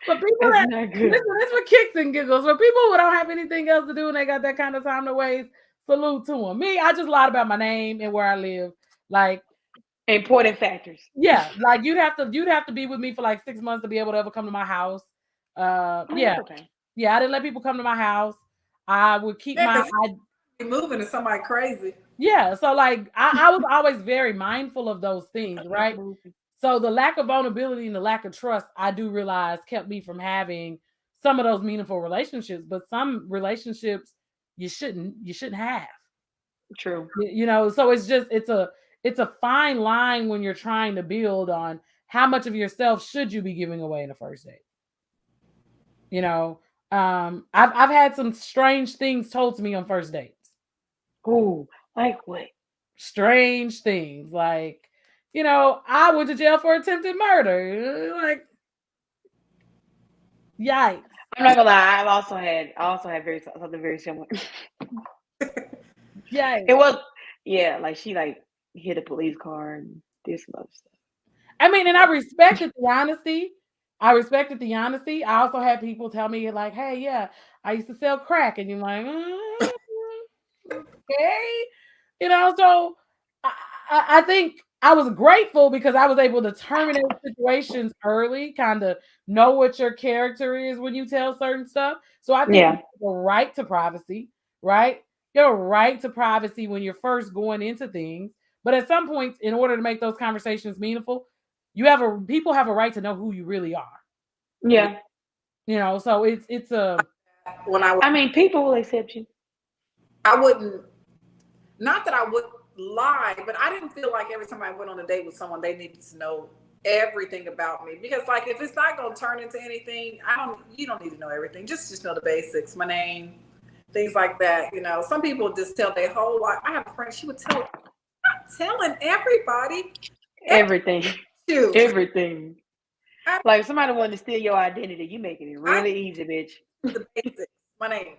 But people That's that not good. listen, it's for kicks and giggles. For people who don't have anything else to do and they got that kind of time to waste, salute to them. Me, I just lied about my name and where I live. Like, Important factors. yeah, like you'd have to be with me for like 6 months to be able to ever come to my house. Yeah, Okay. yeah. I didn't let people come to my house. I would keep Yeah, my because moving to somebody crazy. yeah. So like I was always very mindful of those things, right? So the lack of vulnerability and the lack of trust, I do realize kept me from having some of those meaningful relationships. But some relationships you shouldn't have. True. You know, so it's a fine line when you're trying to build on how much of yourself should you be giving away in a first date. You know, I've had some strange things told to me on first dates. Ooh, like what? Strange things like, I went to jail for attempted murder. Like, yikes. I'm not gonna lie. I also had something very similar. Yikes. It was yeah, like she like hit a police car and this some other stuff. I mean, and I respected the honesty. I also had people tell me like, "Hey, yeah, I used to sell crack," and you're like, okay, So I think I was grateful because I was able to terminate situations early, kind of know what your character is when you tell certain stuff. So I think you Yeah. have a right to privacy, right? You have a right to privacy when you're first going into things. But at some point, in order to make those conversations meaningful, people have a right to know who you really are. Yeah. So it's a When I mean, people will accept you. I wouldn't, not that I would lie, but I didn't feel like every time I went on a date with someone, they needed to know everything about me. Because like, if it's not going to turn into anything, you don't need to know everything. Just know the basics, my name, things like that. Some people just tell their whole life. I have a friend, she would tell, I'm telling everybody Everything. you. Everything. Like if somebody wanted to steal your identity, you making it really easy, bitch. The basics, my name.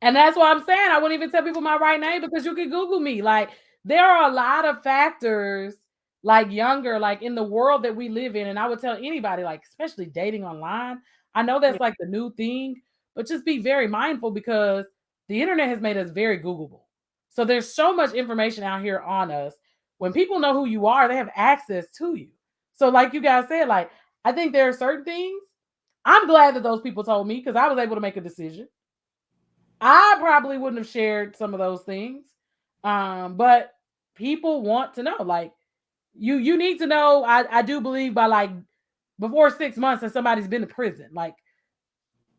And that's why I'm saying I wouldn't even tell people my right name because you can Google me. Like there are a lot of factors like younger, like in the world that we live in. And I would tell anybody, like, especially dating online. I know that's like the new thing, but just be very mindful because the internet has made us very Googleable. So there's so much information out here on us. When people know who you are, they have access to you. So, like you guys said, like, I think there are certain things. I'm glad that those people told me because I was able to make a decision. I probably wouldn't have shared some of those things. But people want to know. Like you need to know. I do believe by before 6 months that somebody's been to prison. Like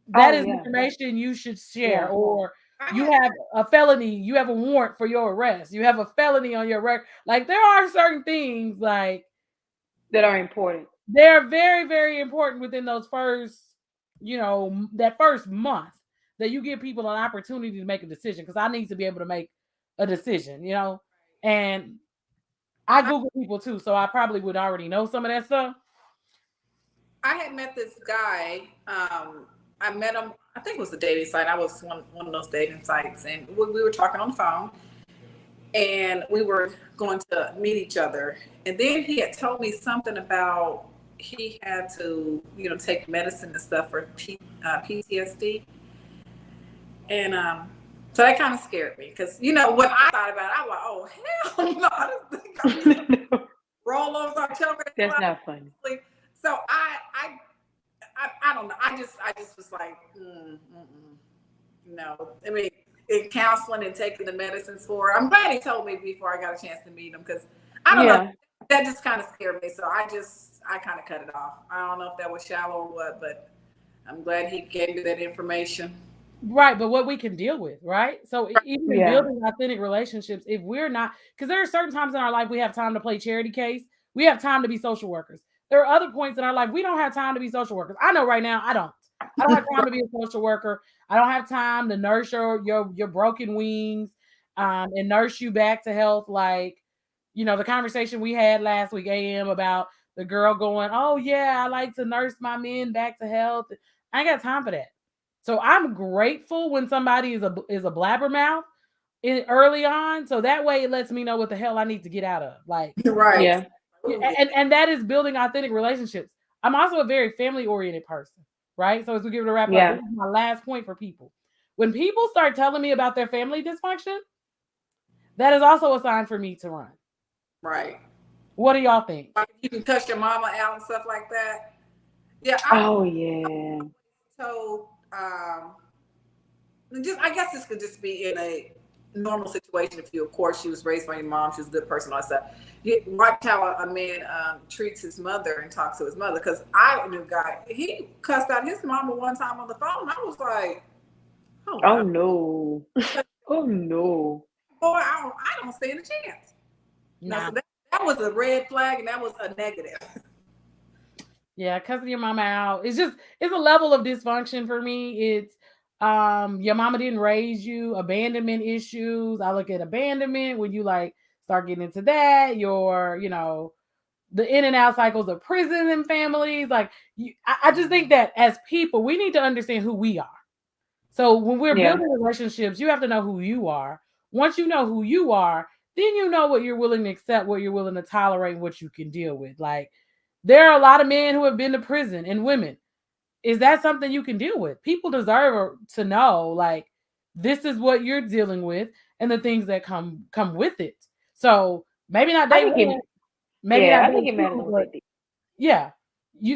that is yeah. information you should share. Yeah. Or you I have a felony, you have a warrant for your arrest, you have a felony on your record. Like there are certain things like That are important. they're very, very important within those first, that first month that you give people an opportunity to make a decision. Because I need to be able to make a decision, and I Google people too, so I probably would already know some of that stuff. I had met this guy. I met him, I think it was a dating site. I was one of those dating sites, and we were talking on the phone, and we were going to meet each other. And then he had told me something about he had to, take medicine and stuff for PTSD. And so that kind of scared me because, when I thought about it, I was like, oh, hell no, I don't think I'm gonna roll over, start choking. That's not funny. So I don't know. I just was like, no. I mean, in counseling and taking the medicines for it. I'm glad he told me before I got a chance to meet him because I don't know. That just kind of scared me. So I kind of cut it off. I don't know if that was shallow or what, but I'm glad he gave me that information. Right, but what we can deal with, right? So even in building authentic relationships, if we're not, because there are certain times in our life we have time to play charity case, we have time to be social workers. There are other points in our life we don't have time to be social workers. I know right now I don't have time to be a social worker. I don't have time to nurse your broken wings, and nurse you back to health. Like, the conversation we had last week, AM, about the girl going, oh yeah, I like to nurse my men back to health. I ain't got time for that. So I'm grateful when somebody is a blabbermouth early on. So that way it lets me know what the hell I need to get out of. Like, right. Yeah. And that is building authentic relationships. I'm also a very family oriented person, right? So as we get to wrap up, this is my last point for people. When people start telling me about their family dysfunction, that is also a sign for me to run. Right. What do y'all think? Like you can cuss your mama out and stuff like that. Yeah. So, I guess this could just be in a normal situation. If you, of course, she was raised by your mom, she's a good person, all that stuff. You watch how a man treats his mother and talks to his mother. Because I knew a guy, he cussed out his mama one time on the phone. I was like, oh no, oh no, boy, I don't stand a chance. Nah. So that was a red flag, and that was a negative. Yeah, cussing your mama out. It's a level of dysfunction for me. It's your mama didn't raise you, abandonment issues. I look at abandonment when you like start getting into that, your, the in and out cycles of prison and families. Like I just think that as people, we need to understand who we are. So when we're building relationships, you have to know who you are. Once you know who you are, then you know what you're willing to accept, what you're willing to tolerate, what you can deal with. Like, there are a lot of men who have been to prison and women. Is that something you can deal with? People deserve to know, like, this is what you're dealing with and the things that come with it. So maybe not day one. Maybe not. I think it matters what they did. Yeah.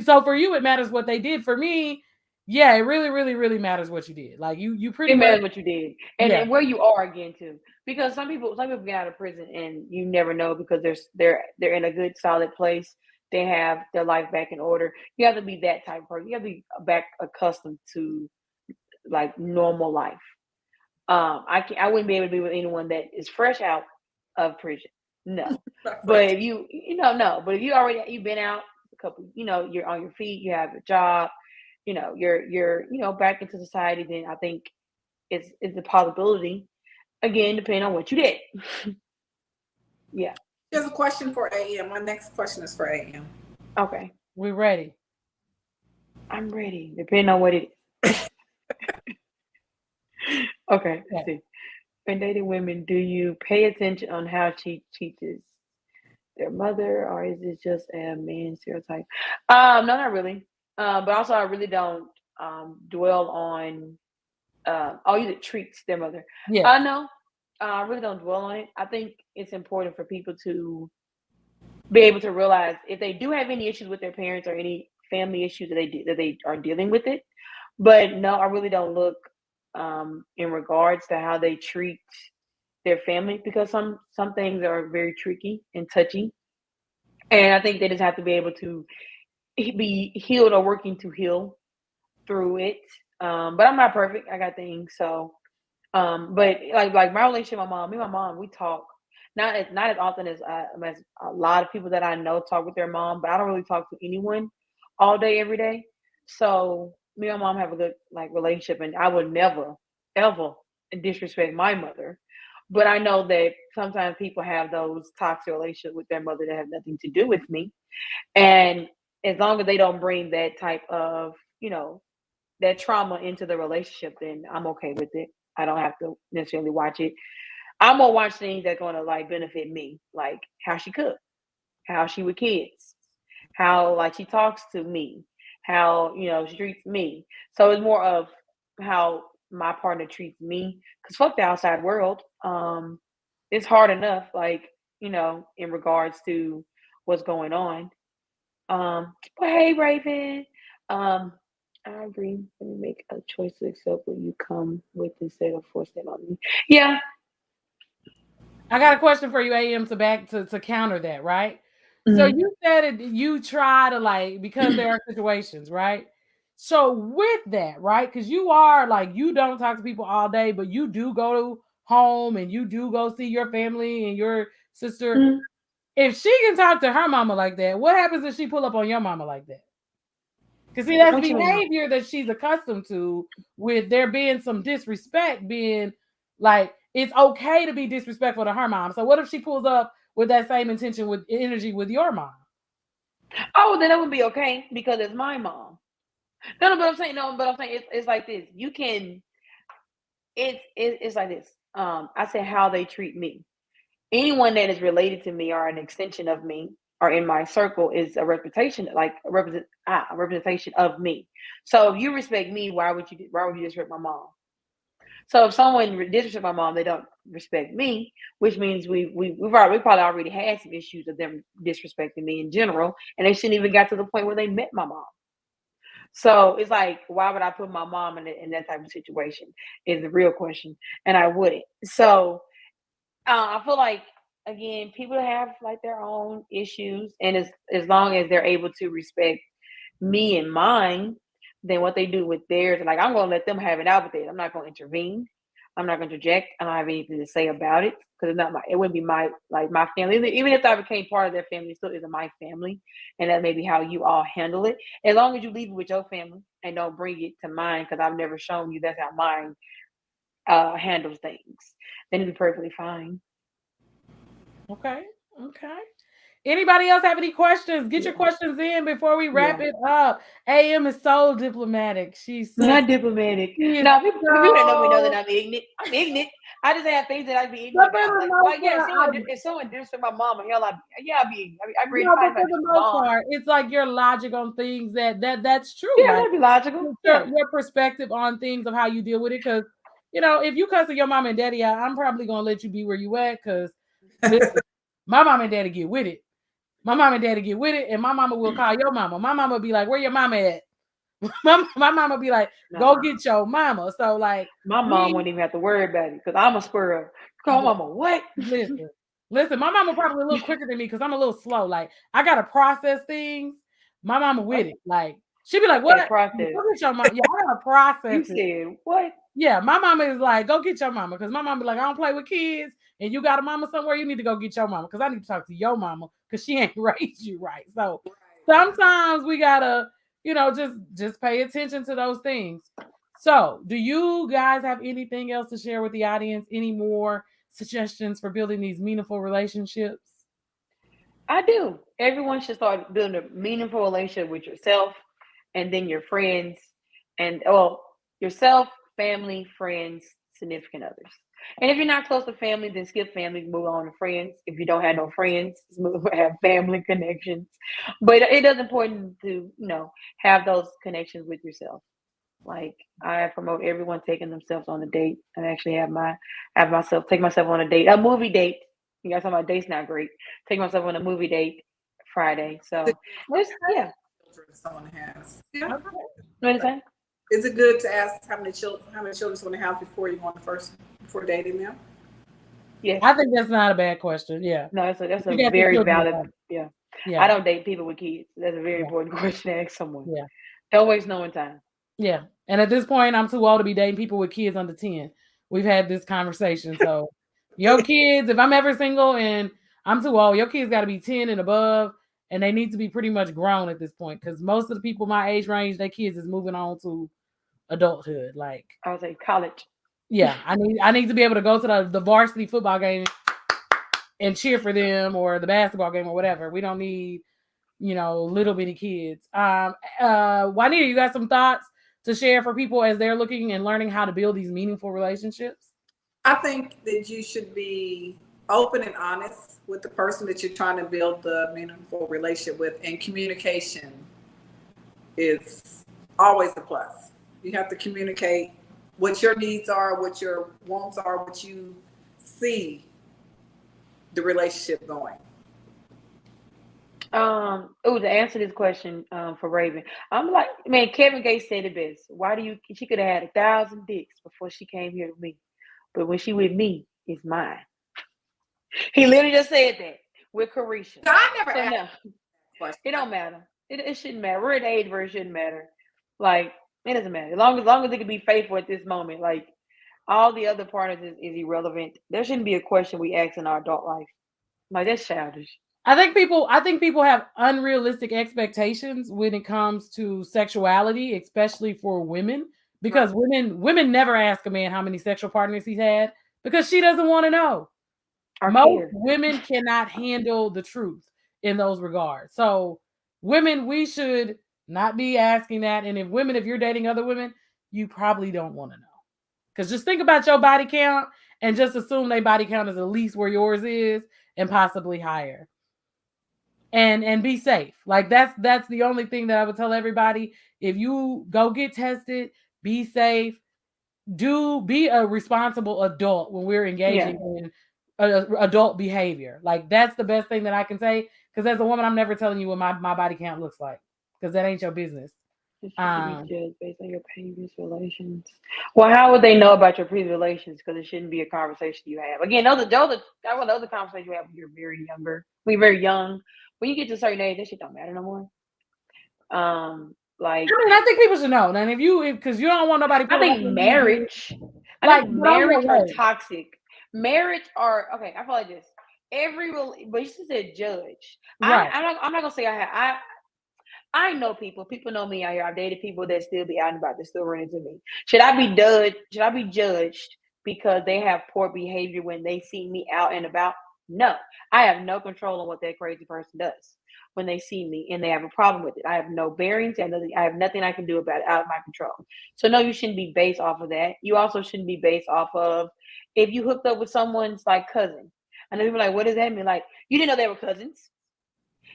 So for you, it matters what they did. For me, yeah, it really, really, really matters what you did. Like you pretty much matters what you did and where you are again too. Because some people get out of prison and you never know because they're in a good solid place. They have their life back in order. You have to be that type of person. You have to be back accustomed to like normal life. I wouldn't be able to be with anyone that is fresh out of prison. No. But if you've been out a couple, you're on your feet, you have a job, you're back into society, then I think it's a possibility. Again, depending on what you did. Yeah. There's a question for AM. My next question is for AM. Okay. We're ready. I'm ready. Depending on what it is. Okay. Let's see. When dating women, do you pay attention on how she teaches their mother, or is it just a man stereotype? No, not really. But also, I really don't dwell on either treats their mother. Yeah. No, I really don't dwell on it. I think it's important for people to be able to realize if they do have any issues with their parents or any family issues that they are dealing with it. But no, I really don't look in regards to how they treat their family, because some things are very tricky and touchy, and I think they just have to be able to be healed or working to heal through it. But I'm not perfect. I got things. So, but like my relationship with my mom, me and my mom, we talk not as often as a lot of people that I know talk with their mom, but I don't really talk to anyone all day every day. So me and my mom have a good like relationship, and I would never ever disrespect my mother. But I know that sometimes people have those toxic relationships with their mother that have nothing to do with me. And as long as they don't bring that type of, that trauma into the relationship, then I'm okay with it. I don't have to necessarily watch it. I'm gonna watch things that's gonna like benefit me, like how she cook, how she with kids, how like she talks to me, how she treats me. So it's more of how my partner treats me. Cause fuck the outside world. It's hard enough, like in regards to what's going on. But hey, Raven. Um, I agree. Let me make a choice to accept what you come with instead of forcing it on me. Yeah. I got a question for you, AM, to counter that, right? So Mhm. you said it, you try to like because there are situations, right? So with that, right? Because you are like you don't talk to people all day, but you do go home and you do go see your family and your sister. Mhm. If she can talk to her mama like that, what happens if she pull up on your mama like that? Because see, that's What you mean? behavior that she's accustomed to, with there being some disrespect, being like it's okay to be disrespectful to her mom. So what if she pulls up with that same intention with energy with your mom? Oh, then that would be okay because it's my mom. No, no, but I'm saying no, but I'm saying it's like this. You can. It's like this. I said how they treat me. Anyone that is related to me or an extension of me or in my circle is a reputation, like a representation of me. So if you respect me, why would you disrespect my mom? So if someone disrespects my mom, they don't respect me, which means we probably already had some issues of them disrespecting me in general, and they shouldn't even got to the point where they met my mom. So it's like, why would I put my mom in that type of situation? Is the real question, and I wouldn't. So I feel like again, people have like their own issues, and as long as they're able to respect me and mine, then what they do with theirs, like I'm gonna let them have it out with it. I'm not gonna intervene. I'm not gonna interject. I don't have anything to say about it because it wouldn't be my family. Even if I became part of their family, it still isn't my family, and that may be how you all handle it. As long as you leave it with your family and don't bring it to mine, because I've never shown you that's how mine handles things, then it'd be perfectly fine. Okay. Okay. Anybody else have any questions? Get your Yeah. questions in before we wrap Yeah. it up. AM is so diplomatic. She's such Not diplomatic. she is No, people that know me know that so I'm ignorant. I'm ignorant. I just have things that I be but ignorant for about. the Like most yeah, part, if someone disrespect my mama, hell, I'd be I ready to no, but fight for about this the with my most mom. part, it's like your logic on things that's true. Yeah, Like that'd be logical. Yeah. your perspective on things of how you deal with it. Because if you cuss at your mom and daddy out, I'm probably gonna let you be where you at. Because listen, my mom and daddy get with it. My mom and daddy get with it, and my mama will call your mama. My mama be like, "Where your mama at?" My mama be like, "Go No, get your mama." So like my mom we wouldn't even have to worry about it because I'm a squirrel. Call mama what? listen, listen. My mama probably a little quicker than me because I'm a little slow. Like I gotta process things. My mama with What? it. Like she be like, "What? That process. Go get your mama." Yeah, I gotta process You it. said what? Yeah, my mama is like, "Go get your mama," because my mama be like, "I don't play with kids, and you got a mama somewhere. You need to go get your mama because I need to talk to your mama because she ain't raised you right." So sometimes we gotta, just pay attention to those things. So, do you guys have anything else to share with the audience? Any more suggestions for building these meaningful relationships? I do. Everyone should start building a meaningful relationship with yourself and then your friends and yourself, family, friends, significant others. And if you're not close to family, then skip family, move on to friends. If you don't have no friends, have family connections. But it is important to, have those connections with yourself. Like I promote everyone taking themselves on a date. I actually have myself take myself on a date, a movie date. You guys talking about dates not great. Take myself on a movie date Friday. Is it So just yeah. children someone has? Yeah. Okay. What is that? Is it good to ask how many children someone has before you want before dating them? Yes. I think that's not a bad question. Yeah, No, that's a you got the very children valid. right. Yeah. Yeah. I don't date people with kids. That's a very Yeah. important question to ask someone. Yeah. Don't waste no one time. Yeah. And at this point, I'm too old to be dating people with kids under 10. We've had this conversation. So your kids, if I'm ever single and I'm too old, your kids got to be 10 and above, and they need to be pretty much grown at this point. Because most of the people my age range, their kids is moving on to adulthood. Like, I would say college. yeah, I need to be able to go to the varsity football game and cheer for them, or the basketball game, or whatever. We don't need, little bitty kids. Juanita, you got some thoughts to share for people as they're looking and learning how to build these meaningful relationships? I think that you should be open and honest with the person that you're trying to build the meaningful relationship with, and communication is always a plus. You have to communicate what your needs are, what your wants are, what you see the relationship going. To answer this question for Raven, I'm like, man, Kevin Gates said it best. She could have had 1,000 dicks before she came here with me, but when she with me, it's mine. He literally just said that with Carisha. I never So asked no, it don't matter. It shouldn't matter. We're at the age where it shouldn't matter. Like, it doesn't matter. As long as it can be faithful at this moment. Like, all the other part is irrelevant. There shouldn't be a question we ask in our adult life. Like, that's childish. I think people have unrealistic expectations when it comes to sexuality, especially for women, because women never ask a man how many sexual partners he's had because she doesn't want to know. Most women cannot handle the truth in those regards. So women, we should not be asking that. And if you're dating other women, you probably don't want to know. Because just think about your body count and just assume their body count is at least where yours is and possibly higher. And be safe. Like that's the only thing that I would tell everybody. If you go get tested, be safe. Be a responsible adult when we're engaging in adult behavior. Like, that's the best thing that I can say. Because as a woman, I'm never telling you what my body count looks like, because that ain't your business. You should be judged based on your previous relations. Well, how would they know about your previous relations? Because it shouldn't be a conversation you have. Again, that was other conversation you have when you're very younger. When you're very young. When you get to a certain age, that shit don't matter no more. I think people should know. And because you don't want nobody. I think marriage are toxic. Marriage are okay. I feel like this. But you said judge. Right. I'm not gonna say I know people. People know me out here. I've dated people that still be out and about. That still run into me. Should I be judged because they have poor behavior when they see me out and about? No, I have no control on what that crazy person does when they see me and they have a problem with it. I have no bearings and I have nothing I can do about it, out of my control. So no, you shouldn't be based off of that. You also shouldn't be based off of if you hooked up with someone's like cousin. I know people are like, what does that mean? Like, you didn't know they were cousins.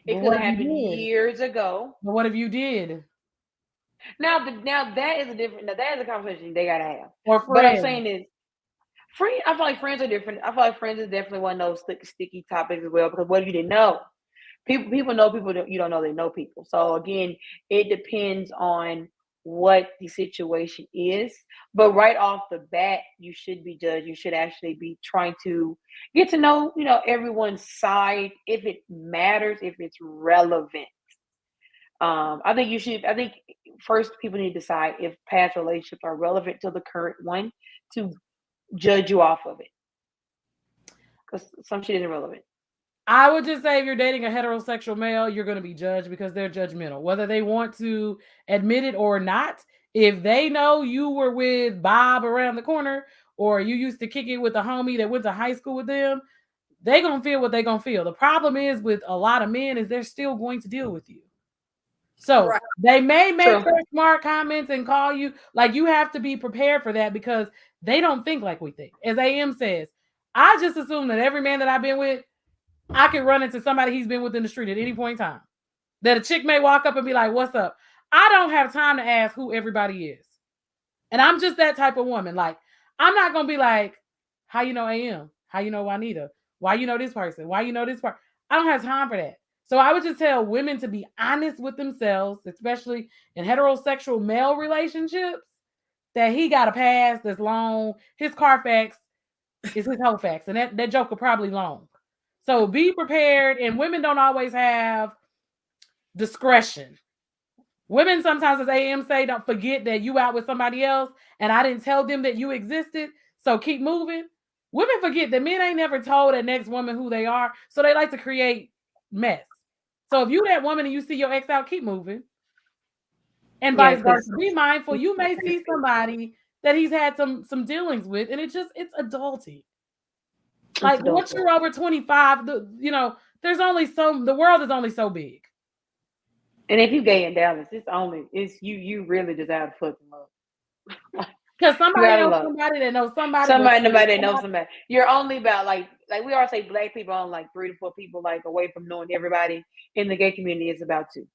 It could have happened years ago. But what if you did? Now that is a conversation they gotta have. Or friends. What I'm saying is, I feel like friends are different. I feel like friends is definitely one of those sticky topics as well. Because what if you didn't know? People know people that you don't know they know people. So again, it depends on what the situation is. But right off the bat, you should be judged. You should actually be trying to get to know, everyone's side, if it matters, if it's relevant. I think first people need to decide if past relationships are relevant to the current one to judge you off of it. Because some shit isn't relevant. I would just say if you're dating a heterosexual male, you're going to be judged because they're judgmental. Whether they want to admit it or not, if they know you were with Bob around the corner or you used to kick it with a homie that went to high school with them, they're going to feel what they're going to feel. The problem is with a lot of men is they're still going to deal with you. So they may make their smart comments and call you. Like, you have to be prepared for that because they don't think like we think. As AM says, I just assume that every man that I've been with, I could run into somebody he's been with in the street at any point in time. That a chick may walk up and be like, what's up? I don't have time to ask who everybody is. And I'm just that type of woman. Like, I'm not going to be like, how you know AM? How you know Juanita? Why you know this person? Why you know this part? I don't have time for that. So I would just tell women to be honest with themselves, especially in heterosexual male relationships, that he got a pass that's long. His Carfax is his Hofax. And that joke are probably long. So be prepared, and women don't always have discretion. Women sometimes, as AM say, don't forget that you out with somebody else and I didn't tell them that you existed, so keep moving. Women forget that men ain't never told that next woman who they are, so they like to create mess. So if you that woman and you see your ex out, keep moving. And vice versa. Be mindful. You may see somebody that he's had some dealings with, and it's adulting. Like once you're over 25, there's only the world is only so big. And if you gay in Dallas, it's you really just out of fucking love. Because somebody knows somebody that knows somebody. Somebody that knows somebody. You're only about like we always say, Black people on like 3 to 4 people like away from knowing everybody in the gay community. Is about 2.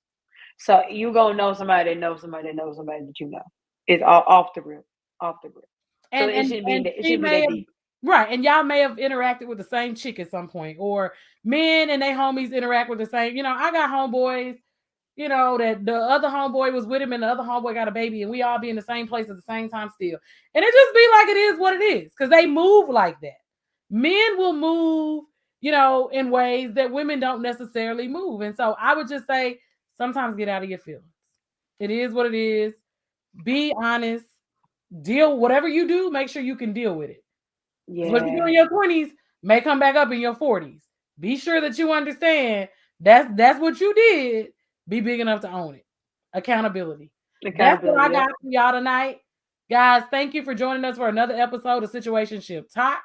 So you gonna know somebody that knows somebody that knows somebody that you know. It's all off the grid. And so it shouldn't be that deep. Right, and y'all may have interacted with the same chick at some point, or men and they homies interact with the same. I got homeboys. That the other homeboy was with him and the other homeboy got a baby and we all be in the same place at the same time still. And it just be like it is what it is because they move like that. Men will move, in ways that women don't necessarily move. And so I would just say sometimes get out of your feelings. It is what it is. Be honest. Deal whatever you do, make sure you can deal with it. Yeah. What you do in your 20s may come back up in your 40s. Be sure that you understand that's what you did. Be big enough to own it. Accountability. That's what I got for y'all tonight. Guys, thank you for joining us for another episode of Situationship Talk.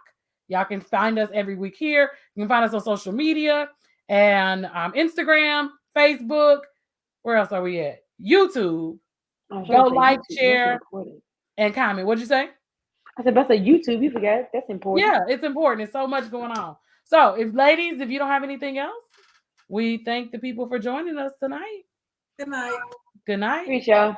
Y'all can find us every week here. You can find us on social media and Instagram, Facebook. Where else are we at? YouTube. Go like, share, and comment. What'd you say? I said, that's a YouTube. You forgot. That's important. Yeah, it's important. There's so much going on. So, if you don't have anything else, we thank the people for joining us tonight. Good night. Good night. Peace, y'all.